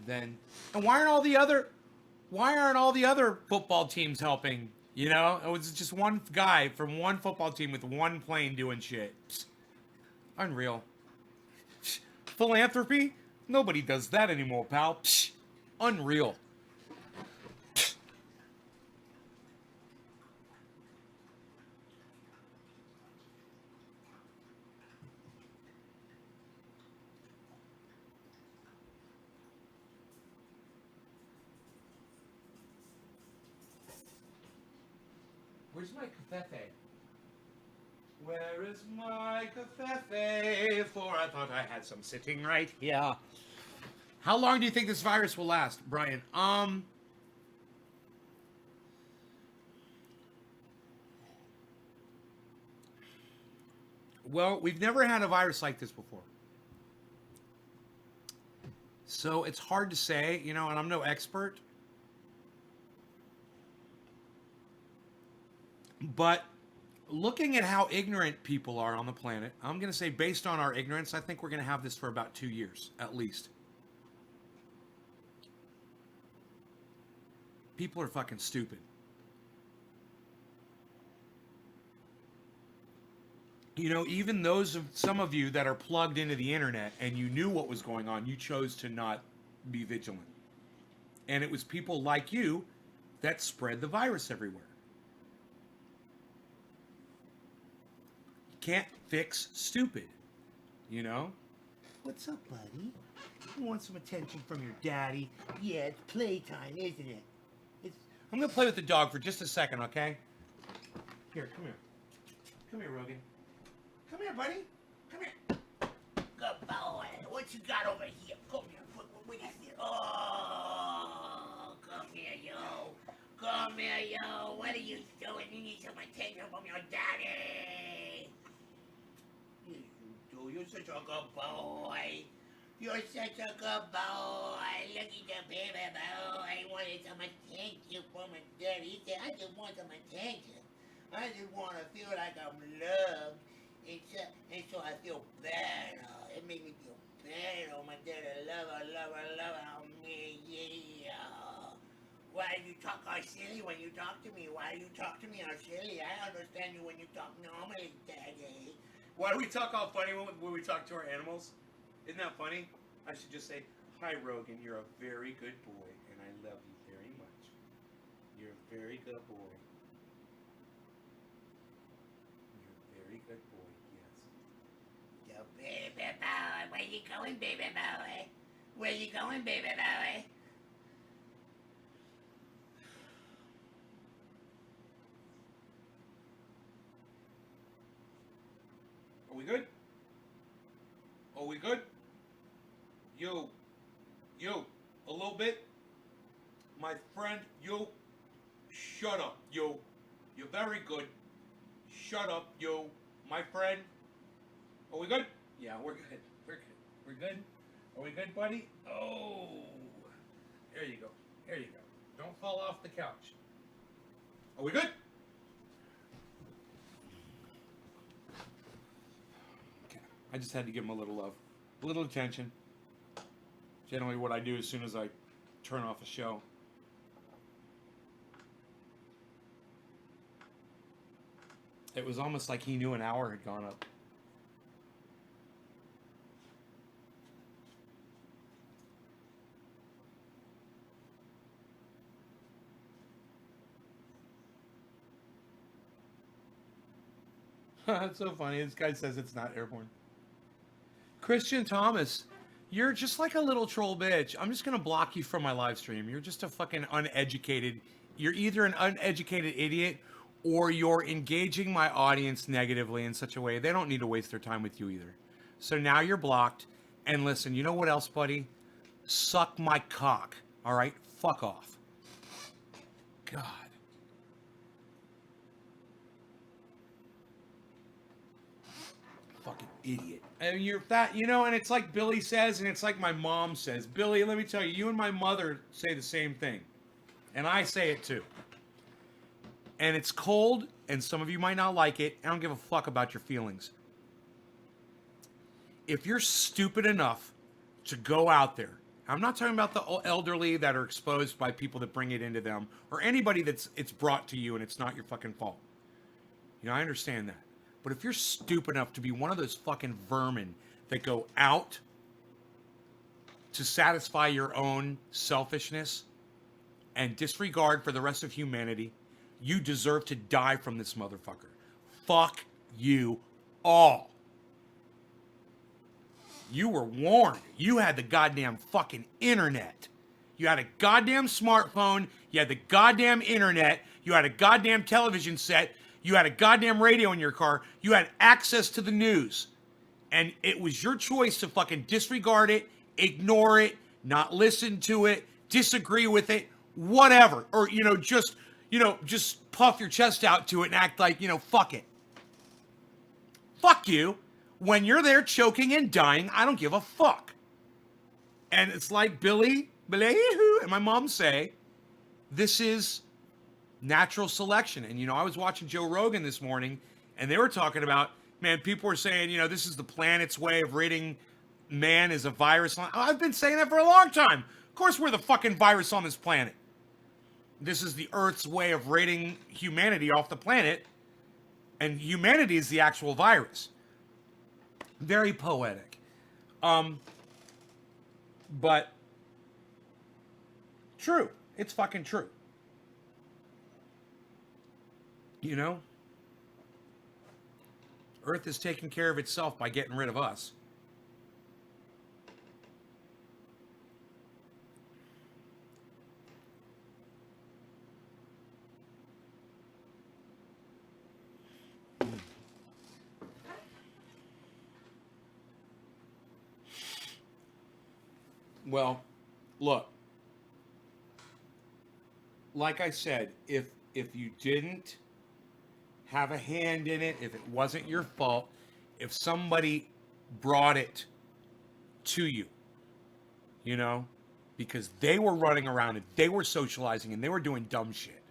Then, and why aren't all the other football teams helping? You know, it was just one guy from one football team with one plane doing shit. Psst. Unreal. Psst. Philanthropy? Nobody does that anymore, pal. Psst. Unreal. Where's my cafefe? Where is my cafefe? For I thought I had some sitting right here. How long do you think this virus will last, Brian? Well, we've never had a virus like this before. So it's hard to say, you know, and I'm no expert. But looking at how ignorant people are on the planet, I'm going to say based on our ignorance, I think we're going to have this for about 2 years, at least. People are fucking stupid. You know, even some of you that are plugged into the internet and you knew what was going on, you chose to not be vigilant. And it was people like you that spread the virus everywhere. Can't fix stupid, you know? What's up, buddy? You want some attention from your daddy? Yeah, it's playtime, isn't it? I'm gonna play with the dog for just a second, okay? Here, come here. Come here, Rogan. Come here, buddy. Come here. Good boy. What you got over here? Come here. What is it? Oh, come here, yo. Come here, yo. What are you doing? You need some attention from your daddy. Yes, you do. You're such a good boy. You're such a good boy. Look at the baby boy. I wanted some attention from my daddy. He said, I just want some attention. I just want to feel like I'm loved. And so I feel better. It made me feel better. My daddy love Oh, me, yeah. Why do you talk all silly when you talk to me? Why do you talk to me all silly? I understand you when you talk normally, Daddy. Why do we talk all funny when we talk to our animals? Isn't that funny? I should just say, "Hi, Rogan. You're a very good boy, and I love you very much. You're a very good boy. You're a very good boy. Yes." So, baby boy, where you going, baby boy? Where you going, baby boy? Are we good? Are we good? Yo, a little bit. My friend, yo, shut up, yo. You're very good. Shut up, yo. My friend. Are we good? Yeah, we're good. We're good. We're good. Are we good, buddy? Oh, there you go. There you go. Don't fall off the couch. Are we good? Okay. I just had to give him a little love, a little attention. Generally, what I do as soon as I turn off a show. It was almost like he knew an hour had gone up. That's so funny. This guy says it's not airborne. Christian Thomas, you're just like a little troll bitch. I'm just going to block you from my live stream. You're just a fucking uneducated. You're either an uneducated idiot or you're engaging my audience negatively in such a way they don't need to waste their time with you either. So now you're blocked. And listen, you know what else, buddy? Suck my cock. All right? Fuck off. God. Fucking idiot. And you're fat, you know, and it's like Billy says, and it's like my mom says. Billy, let me tell you, you and my mother say the same thing. And I say it too. And it's cold, and some of you might not like it. I don't give a fuck about your feelings. If you're stupid enough to go out there, I'm not talking about the elderly that are exposed by people that bring it into them, or anybody that's it's brought to you and it's not your fucking fault. You know, I understand that. But if you're stupid enough to be one of those fucking vermin that go out to satisfy your own selfishness and disregard for the rest of humanity, you deserve to die from this motherfucker. Fuck you all. You were warned. You had the goddamn fucking internet. You had a goddamn smartphone. You had the goddamn internet. You had a goddamn television set. You had a goddamn radio in your car. You had access to the news. And it was your choice to fucking disregard it, ignore it, not listen to it, disagree with it, whatever. Or, just puff your chest out to it and act like, fuck it. Fuck you. When you're there choking and dying, I don't give a fuck. And it's like Billy, and my mom say, this is natural selection. And, I was watching Joe Rogan this morning, and they were talking about, man, people were saying, this is the planet's way of ridding man as a virus. I've been saying that for a long time. Of course we're the fucking virus on this planet. This is the Earth's way of ridding humanity off the planet, and humanity is the actual virus. Very poetic. But true. It's fucking true. Earth is taking care of itself by getting rid of us. Well, look. Like I said, if you didn't have a hand in it, if it wasn't your fault, if somebody brought it to you, because they were running around and they were socializing and they were doing dumb shit,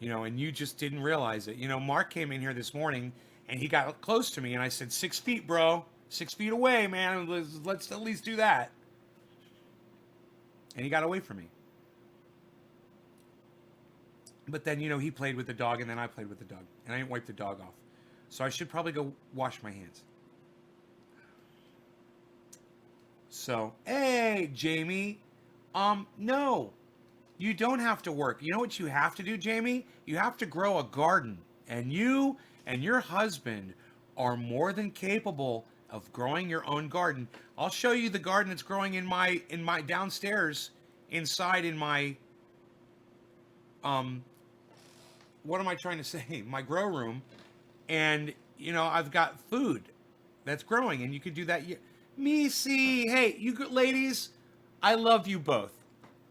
and you just didn't realize it. Mark came in here this morning and he got close to me and I said, 6 feet, bro, 6 feet away, man. Let's at least do that. And he got away from me. But then, he played with the dog, and then I played with the dog. And I didn't wipe the dog off. So I should probably go wash my hands. So, hey, Jamie. No. You don't have to work. You know what you have to do, Jamie? You have to grow a garden. And you and your husband are more than capable of growing your own garden. I'll show you the garden that's growing in my downstairs, inside in my what am I trying to say? My grow room. And I've got food that's growing, and you could do that. Missy, hey, you ladies, I love you both.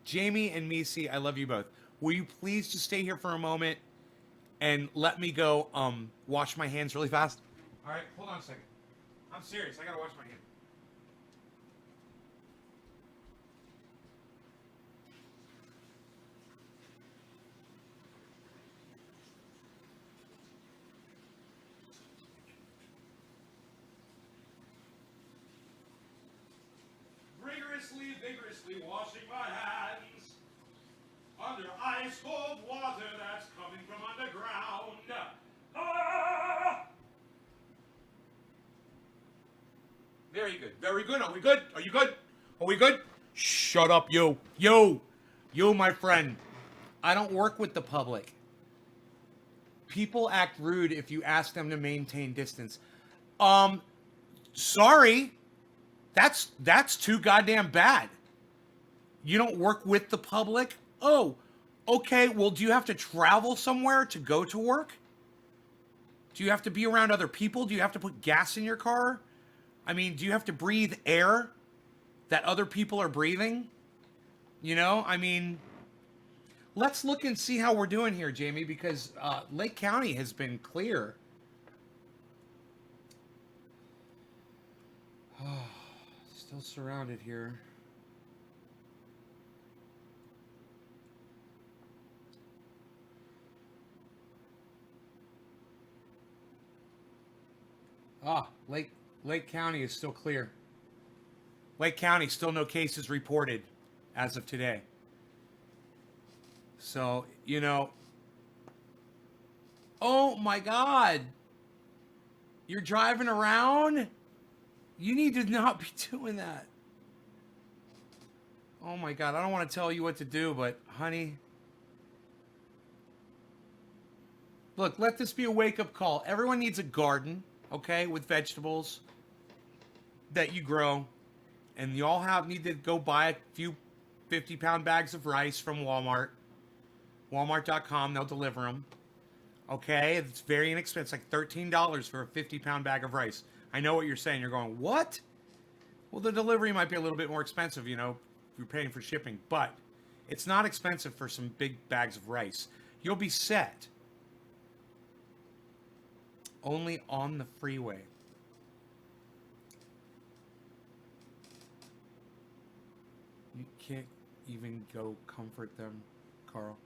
Jamie and Missy, I love you both. Will you please just stay here for a moment and let me go wash my hands really fast? All right, hold on a second. I'm serious. I gotta wash my hands. Vigorously washing my hands under ice cold water that's coming from underground. Ah! Very good. Very good. Are we good? Are you good? Are we good? Shut up, you. You, my friend. I don't work with the public. People act rude if you ask them to maintain distance. Sorry. That's too goddamn bad. You don't work with the public? Oh, okay. Well, do you have to travel somewhere to go to work? Do you have to be around other people? Do you have to put gas in your car? I mean, do you have to breathe air that other people are breathing? I mean, let's look and see how we're doing here, Jamie, because Lake County has been clear. Still surrounded here. Lake County is still clear. Lake County, still no cases reported as of today. So, oh my God. You're driving around? You need to not be doing that. Oh my God, I don't want to tell you what to do, but honey, look, let this be a wake-up call. Everyone needs a garden, okay, with vegetables that you grow, and you all need to go buy a few 50-pound bags of rice from Walmart. Walmart.com, they'll deliver them. Okay, it's very inexpensive, like $13 for a 50-pound bag of rice. I know what you're saying. You're going, what? Well, the delivery might be a little bit more expensive, if you're paying for shipping, but it's not expensive for some big bags of rice. You'll be set. Only on the freeway. You can't even go comfort them, Carl.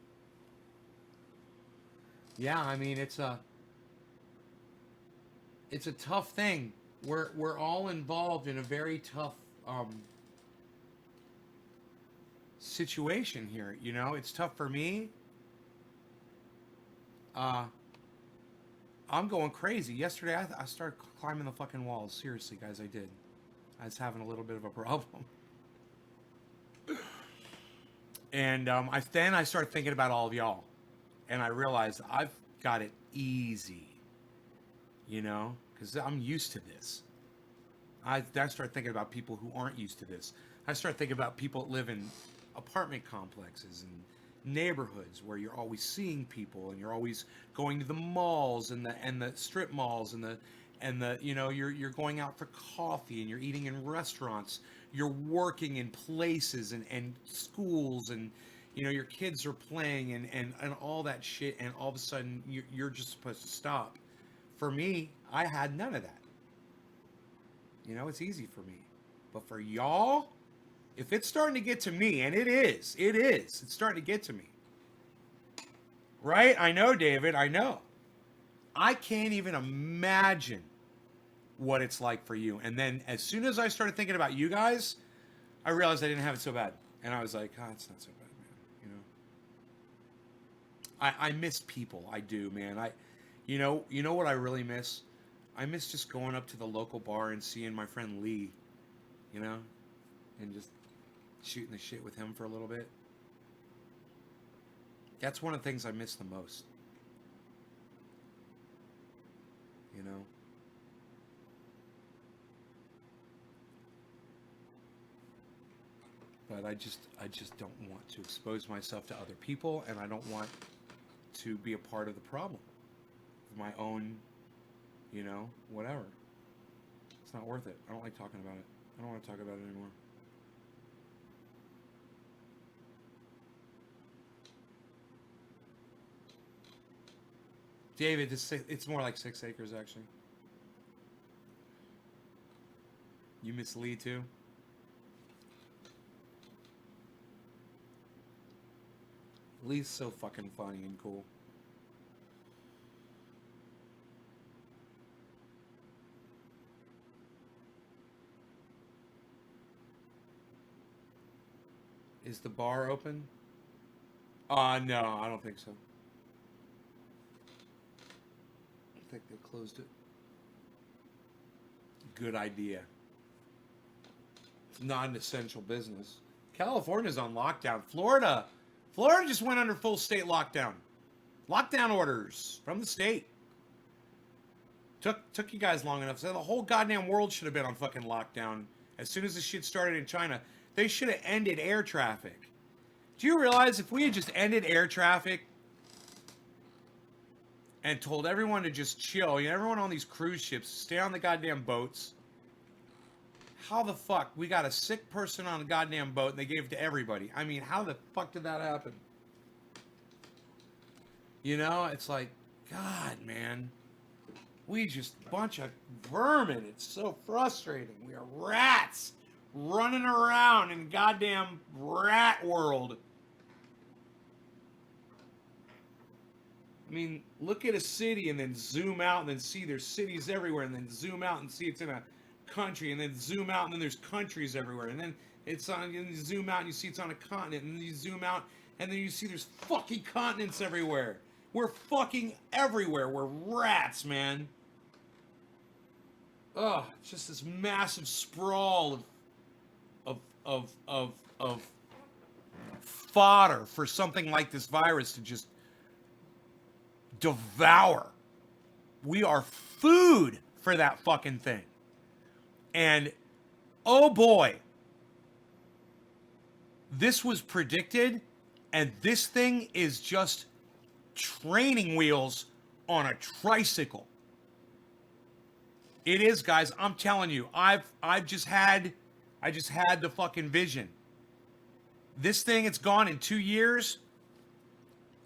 Yeah, I mean, it's a tough thing. We're all involved in a very tough situation here. It's tough for me. I'm going crazy. Yesterday, I started climbing the fucking walls. Seriously, guys, I did. I was having a little bit of a problem. And I started thinking about all of y'all. And I realized I've got it easy. Because I'm used to this. I start thinking about people who aren't used to this. I start thinking about people that live in apartment complexes and neighborhoods where you're always seeing people and you're always going to the malls and the strip malls and the you're going out for coffee and you're eating in restaurants. You're working in places and schools and your kids are playing and all that shit, and all of a sudden you're just supposed to stop. For me, I had none of that. It's easy for me. But for y'all, if it's starting to get to me, and it's starting to get to me. Right? I know, David, I know. I can't even imagine what it's like for you. And then as soon as I started thinking about you guys, I realized I didn't have it so bad. And I was like, oh, it's not so bad, man. You know, I miss people. I do, man. You know what I really miss? I miss just going up to the local bar and seeing my friend Lee, you know, and just shooting the shit with him for a little bit. That's one of the things I miss the most. You know? But I just don't want to expose myself to other people, and I don't want to be a part of the problem. My own, you know, whatever. It's not worth it. I don't like talking about it. I don't want to talk about it anymore. David, it's more like 6 acres, actually. You miss Lee, too? Lee's so fucking funny and cool. Is the bar open? No, I don't think so. I think they closed it. Good idea. It's not an essential business. California's on lockdown. Florida just went under full state lockdown. Lockdown orders from the state. Took you guys long enough. So the whole goddamn world should have been on fucking lockdown. As soon as this shit started in China, they should have ended air traffic. Do you realize if we had just ended air traffic and told everyone to just chill, you know, everyone on these cruise ships, stay on the goddamn boats. How the fuck? We got a sick person on a goddamn boat and they gave it to everybody. I mean, how the fuck did that happen? You know, it's like, God, man. We just a bunch of vermin. It's so frustrating. We are rats running around in goddamn rat world. I mean, look at a city and then zoom out and then see there's cities everywhere, and then zoom out and see it's in a country, and then zoom out and then there's countries everywhere, and then it's on, and you zoom out and you see it's on a continent, and then you zoom out and then you see there's fucking continents everywhere. We're fucking everywhere. We're rats, man. Ugh, it's just this massive sprawl of fodder for something like this virus to just devour. We are food for that fucking thing. And oh boy, this was predicted, and this thing is just training wheels on a tricycle. It is, guys. I'm telling you, I just had the fucking vision. This thing, it's gone in 2 years.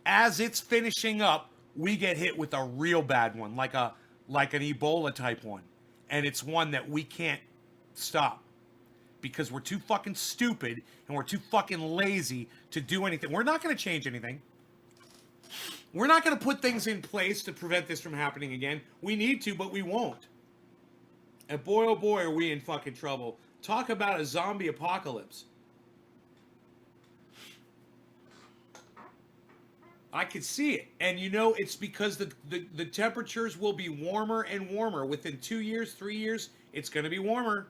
As it's finishing up, we get hit with a real bad one, like an Ebola type one. And it's one that we can't stop because we're too fucking stupid and we're too fucking lazy to do anything. We're not going to change anything. We're not going to put things in place to prevent this from happening again. We need to, but we won't. And boy, oh boy, are we in fucking trouble. Talk about a zombie apocalypse. I could see it. And you know, it's because the temperatures will be warmer and warmer. Within 2 years, 3 years, it's going to be warmer.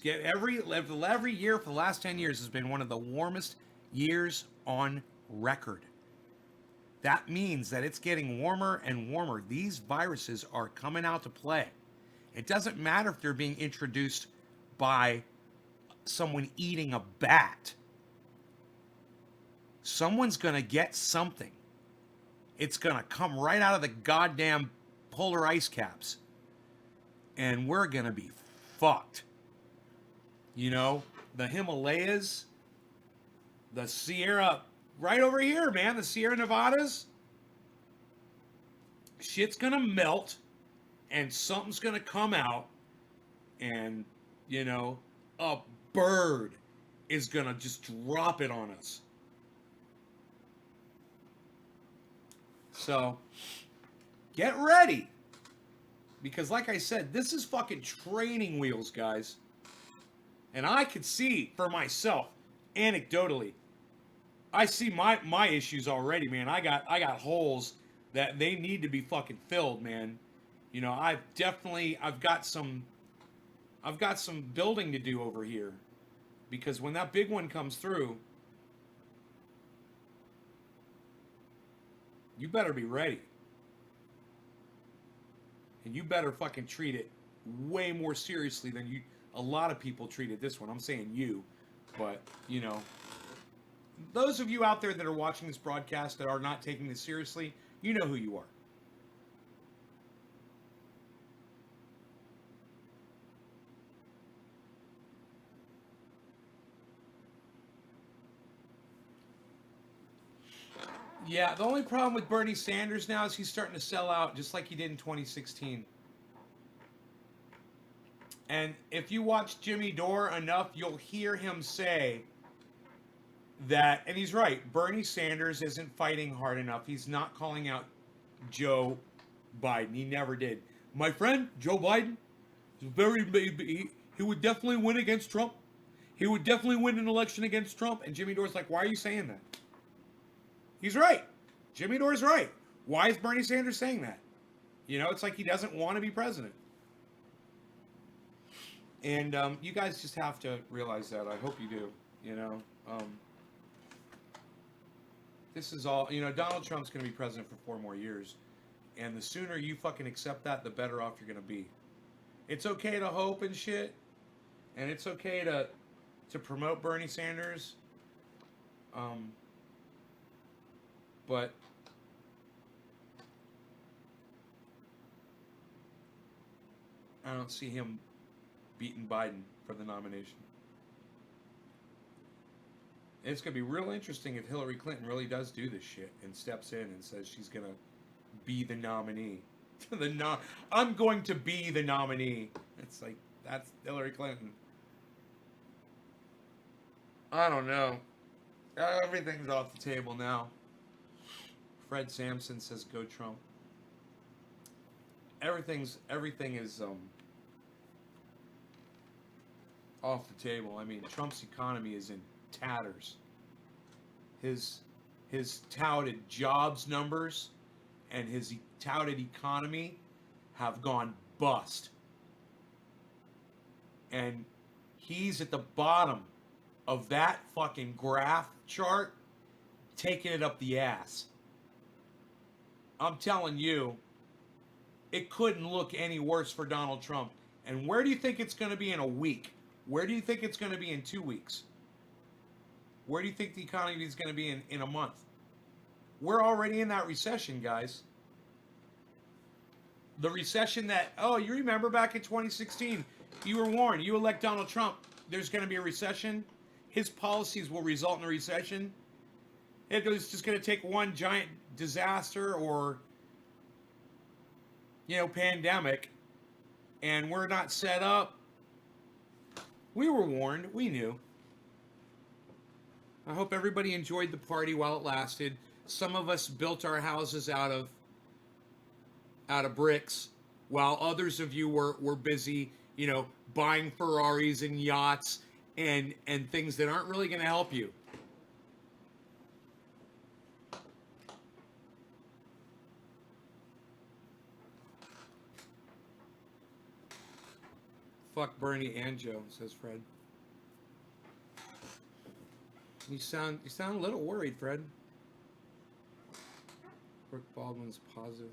Every year for the last 10 years has been one of the warmest years on record. That means that it's getting warmer and warmer. These viruses are coming out to play. It doesn't matter if they're being introduced by someone eating a bat. Someone's going to get something. It's going to come right out of the goddamn polar ice caps. And we're going to be fucked. You know, the Himalayas, the Sierra, right over here, man, the Sierra Nevadas. Shit's going to melt. And something's going to come out, and, you know, a bird is going to just drop it on us. So, get ready. Because like I said, this is fucking training wheels, guys. And I could see for myself, anecdotally, I see my issues already, man. I got holes that they need to be fucking filled, man. You know, I've got some building to do over here, because when that big one comes through, you better be ready. And you better fucking treat it way more seriously than a lot of people treated this one. I'm saying you, but you know, those of you out there that are watching this broadcast that are not taking this seriously, you know who you are. Yeah, the only problem with Bernie Sanders now is he's starting to sell out just like he did in 2016. And if you watch Jimmy Dore enough, you'll hear him say that, and he's right, Bernie Sanders isn't fighting hard enough. He's not calling out Joe Biden. He never did. My friend, Joe Biden, he would definitely win against Trump. He would definitely win an election against Trump. And Jimmy Dore's like, why are you saying that? He's right. Jimmy Dore's right. Why is Bernie Sanders saying that? You know, it's like he doesn't want to be president. And you guys just have to realize that. I hope you do. You know, this is all, you know, Donald Trump's going to be president for 4 more years. And the sooner you fucking accept that, the better off you're going to be. It's okay to hope and shit. And it's okay to promote Bernie Sanders. But I don't see him beating Biden for the nomination. It's going to be real interesting if Hillary Clinton really does do this shit and steps in and says she's going to be the nominee. I'm going to be the nominee. It's like, that's Hillary Clinton. I don't know. Everything's off the table now. Fred Sampson says, "Go Trump." Everything is off the table. I mean, Trump's economy is in tatters. His touted jobs numbers and his touted economy have gone bust. And he's at the bottom of that fucking graph chart, taking it up the ass. I'm telling you, it couldn't look any worse for Donald Trump. And where do you think it's going to be in a week? Where do you think it's going to be in 2 weeks? Where do you think the economy is going to be in a month? We're already in that recession, guys. The recession that, oh, you remember back in 2016, you were warned, you elect Donald Trump, there's going to be a recession. His policies will result in a recession. It's just going to take one giant disaster or, you know, pandemic, and we're not set up. We were warned. We knew. I hope everybody enjoyed the party while it lasted. Some of us built our houses out of bricks, while others of you were busy, you know, buying Ferraris and yachts and things that aren't really going to help you. Fuck Bernie and Joe, says Fred. You sound a little worried, Fred. Brooke Baldwin's positive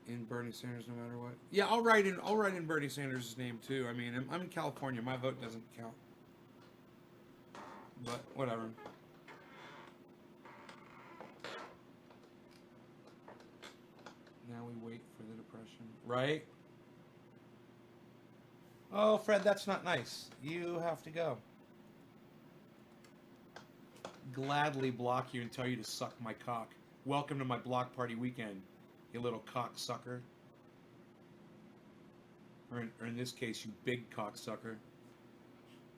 in Bernie Sanders no matter what. Yeah, I'll write in Bernie Sanders' name too. I mean, I'm in California. My vote doesn't count. But whatever. Now we wait for the depression. Right? Oh, Fred, that's not nice. You have to go. Gladly block you and tell you to suck my cock. Welcome to my block party weekend, you little cocksucker. Or in this case, you big cocksucker.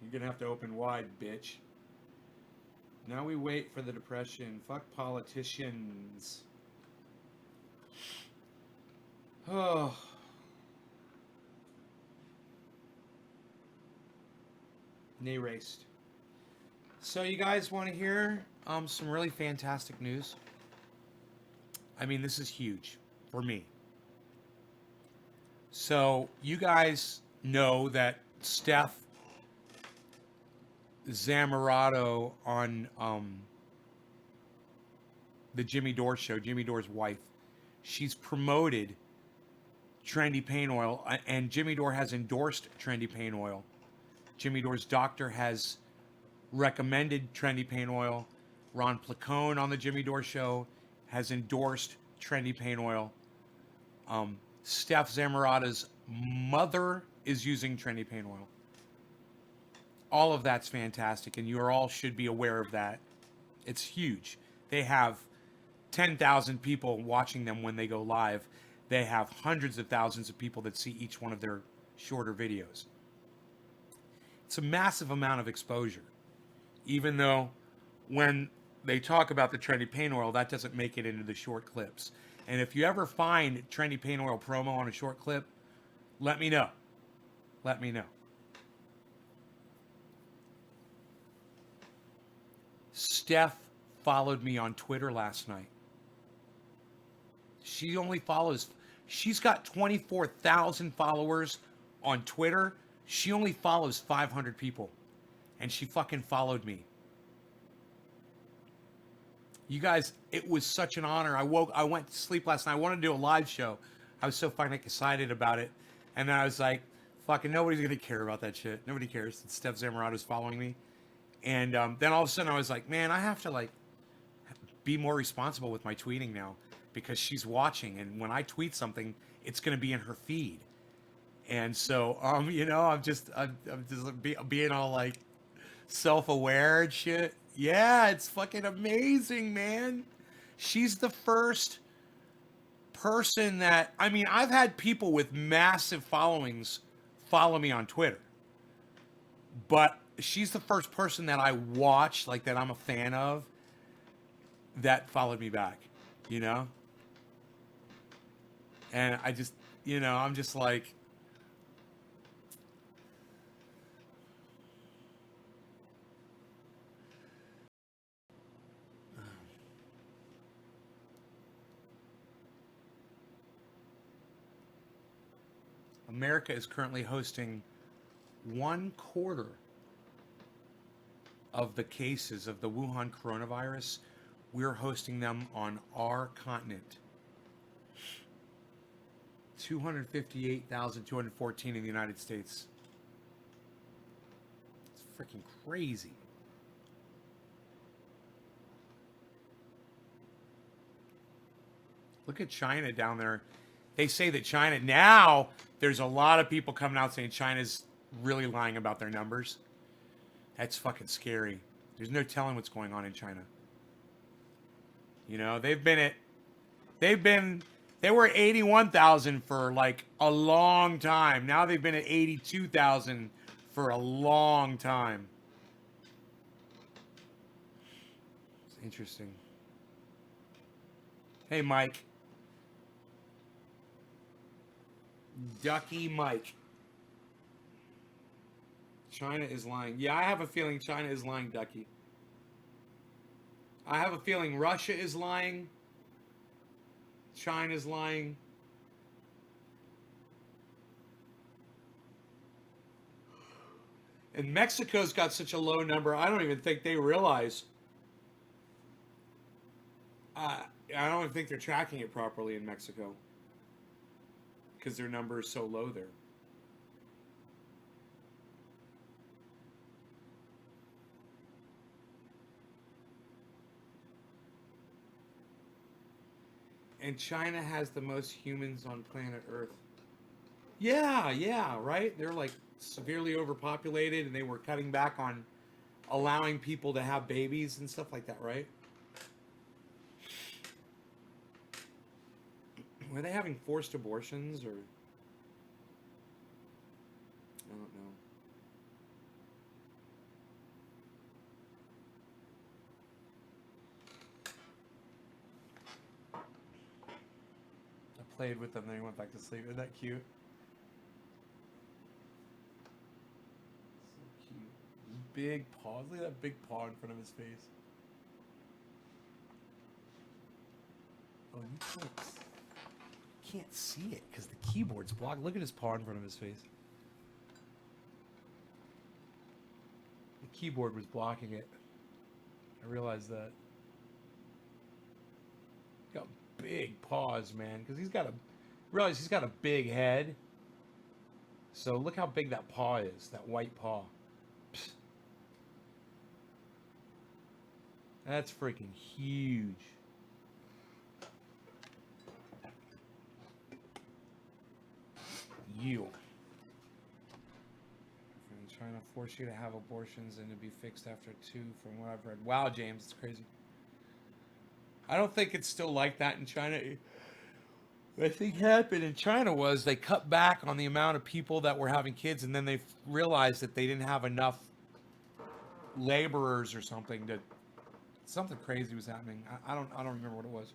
You're gonna have to open wide, bitch. Now we wait for the depression. Fuck politicians. Oh. Nay raced. So you guys want to hear some really fantastic news? I mean, this is huge for me. So you guys know that Steph Zamorano on the Jimmy Dore show, Jimmy Dore's wife, she's promoted Trendy Pain Oil, and Jimmy Dore has endorsed Trendy Pain Oil. Jimmy Dore's doctor has recommended Trendy Pain Oil. Ron Placone on the Jimmy Dore show has endorsed Trendy Pain Oil. Steph Zamorano's mother is using Trendy Pain Oil. All of that's fantastic, and you all should be aware of that. It's huge. They have 10,000 people watching them when they go live. They have hundreds of thousands of people that see each one of their shorter videos. It's a massive amount of exposure. Even though when they talk about the Trendy Pain Oil, that doesn't make it into the short clips. And if you ever find Trendy Pain Oil promo on a short clip, let me know. Let me know. Steph followed me on Twitter last night. She's got 24,000 followers on Twitter. She only follows 500 people. And she fucking followed me. You guys, it was such an honor. I went to sleep last night. I wanted to do a live show. I was so fucking excited about it. And then I was like, fucking nobody's going to care about that shit. Nobody cares that Steph Zamorano's following me. And then all of a sudden I was like, man, I have to like be more responsible with my tweeting now because she's watching. And when I tweet something, it's going to be in her feed. And so, you know, I'm just being all like self-aware and shit. Yeah, it's fucking amazing, man. She's the first person that, I mean, I've had people with massive followings follow me on Twitter. But she's the first person that I watch, like that I'm a fan of, that followed me back, you know? And I just, you know, I'm just like, America is currently hosting 1/4 of the cases of the Wuhan coronavirus. We're hosting them on our continent. 258,214 in the United States. It's freaking crazy. Look at China down there. They say that China, now there's a lot of people coming out saying China's really lying about their numbers. That's fucking scary. There's no telling what's going on in China. You know, they were 81,000 for like a long time. Now they've been at 82,000 for a long time. It's interesting. Hey, Mike. Ducky Mike. China is lying. Yeah, I have a feeling China is lying, Ducky. I have a feeling Russia is lying. China's lying. And Mexico's got such a low number, I don't even think they realize. I don't even think they're tracking it properly in Mexico. Because their number is so low there. And China has the most humans on planet Earth. Yeah, right? They're like severely overpopulated and they were cutting back on allowing people to have babies and stuff like that, right? Were they having forced abortions or... I don't know. I played with them, then he went back to sleep. Isn't that cute? So cute. big paws. Look at that big paw in front of his face. Oh, you can't see it because the keyboard's blocked. Look at his paw in front of his face. The keyboard was blocking it. I realized that. Got big paws, man, because he's got a big head. So look how big that paw is, that white paw. Psst. That's freaking huge. You. I'm trying to force you to have abortions and to be fixed after 2 from what I've read. Wow, James, it's crazy. I don't think it's still like that in China. What I think happened in China was they cut back on the amount of people that were having kids, and then they realized that they didn't have enough laborers or something. That something crazy was happening. I don't remember what it was.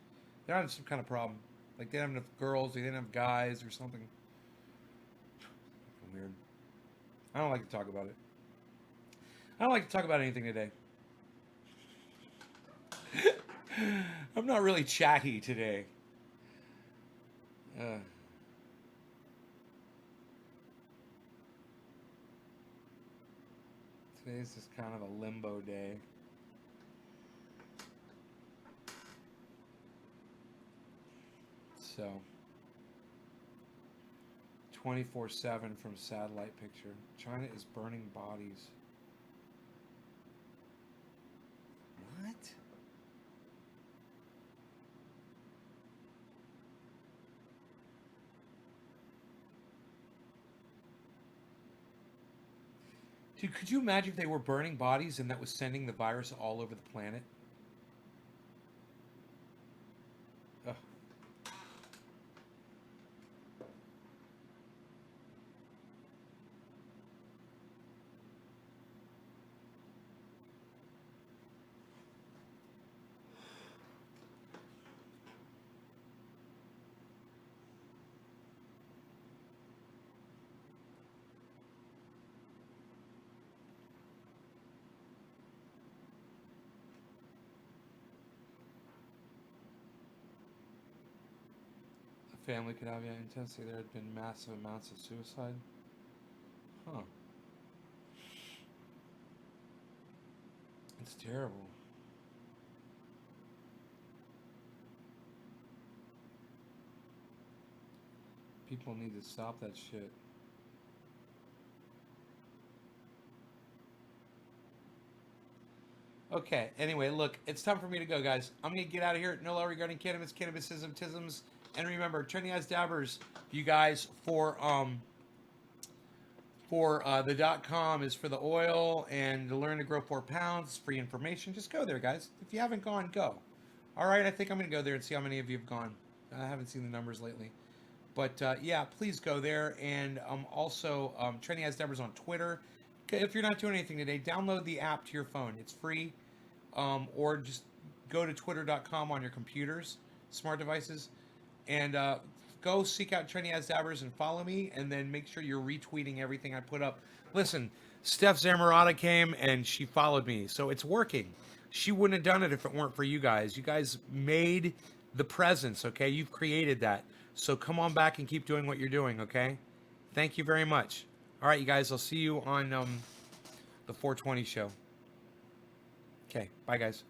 They had some kind of problem. Like they didn't have enough girls, they didn't have guys or something. Weird. I don't like to talk about it. I don't like to talk about anything today. I'm not really chatty today. Today's just kind of a limbo day. So 24/7 from satellite picture. China is burning bodies. What? Dude, could you imagine if they were burning bodies and that was sending the virus all over the planet? Ugh. Family could have intensity. There had been massive amounts of suicide. Huh. It's terrible. People need to stop that shit. Okay, anyway, look, it's time for me to go, guys. I'm going to get out of here. No law regarding cannabis, cannabisism, tisms. And remember, Trendy Eyes Dabbers, you guys, for the .com is for the oil, and to learn to grow 4 pounds, free information. Just go there, guys. If you haven't gone, go. All right, I think I'm going to go there and see how many of you have gone. I haven't seen the numbers lately. But, yeah, please go there. And also, Trendy Eyes Dabbers on Twitter. If you're not doing anything today, download the app to your phone. It's free. Or just go to twitter.com on your computers, smart devices. And go seek out Trendy Eyes Dabbers and follow me, and then make sure you're retweeting everything I put up. Listen, Steph Zamorata came and she followed me, so it's working. She wouldn't have done it if it weren't for you guys. You guys made the presence, okay? You've created that. So come on back and keep doing what you're doing, okay? Thank you very much. All right, you guys, I'll see you on the 420 show. Okay, bye, guys.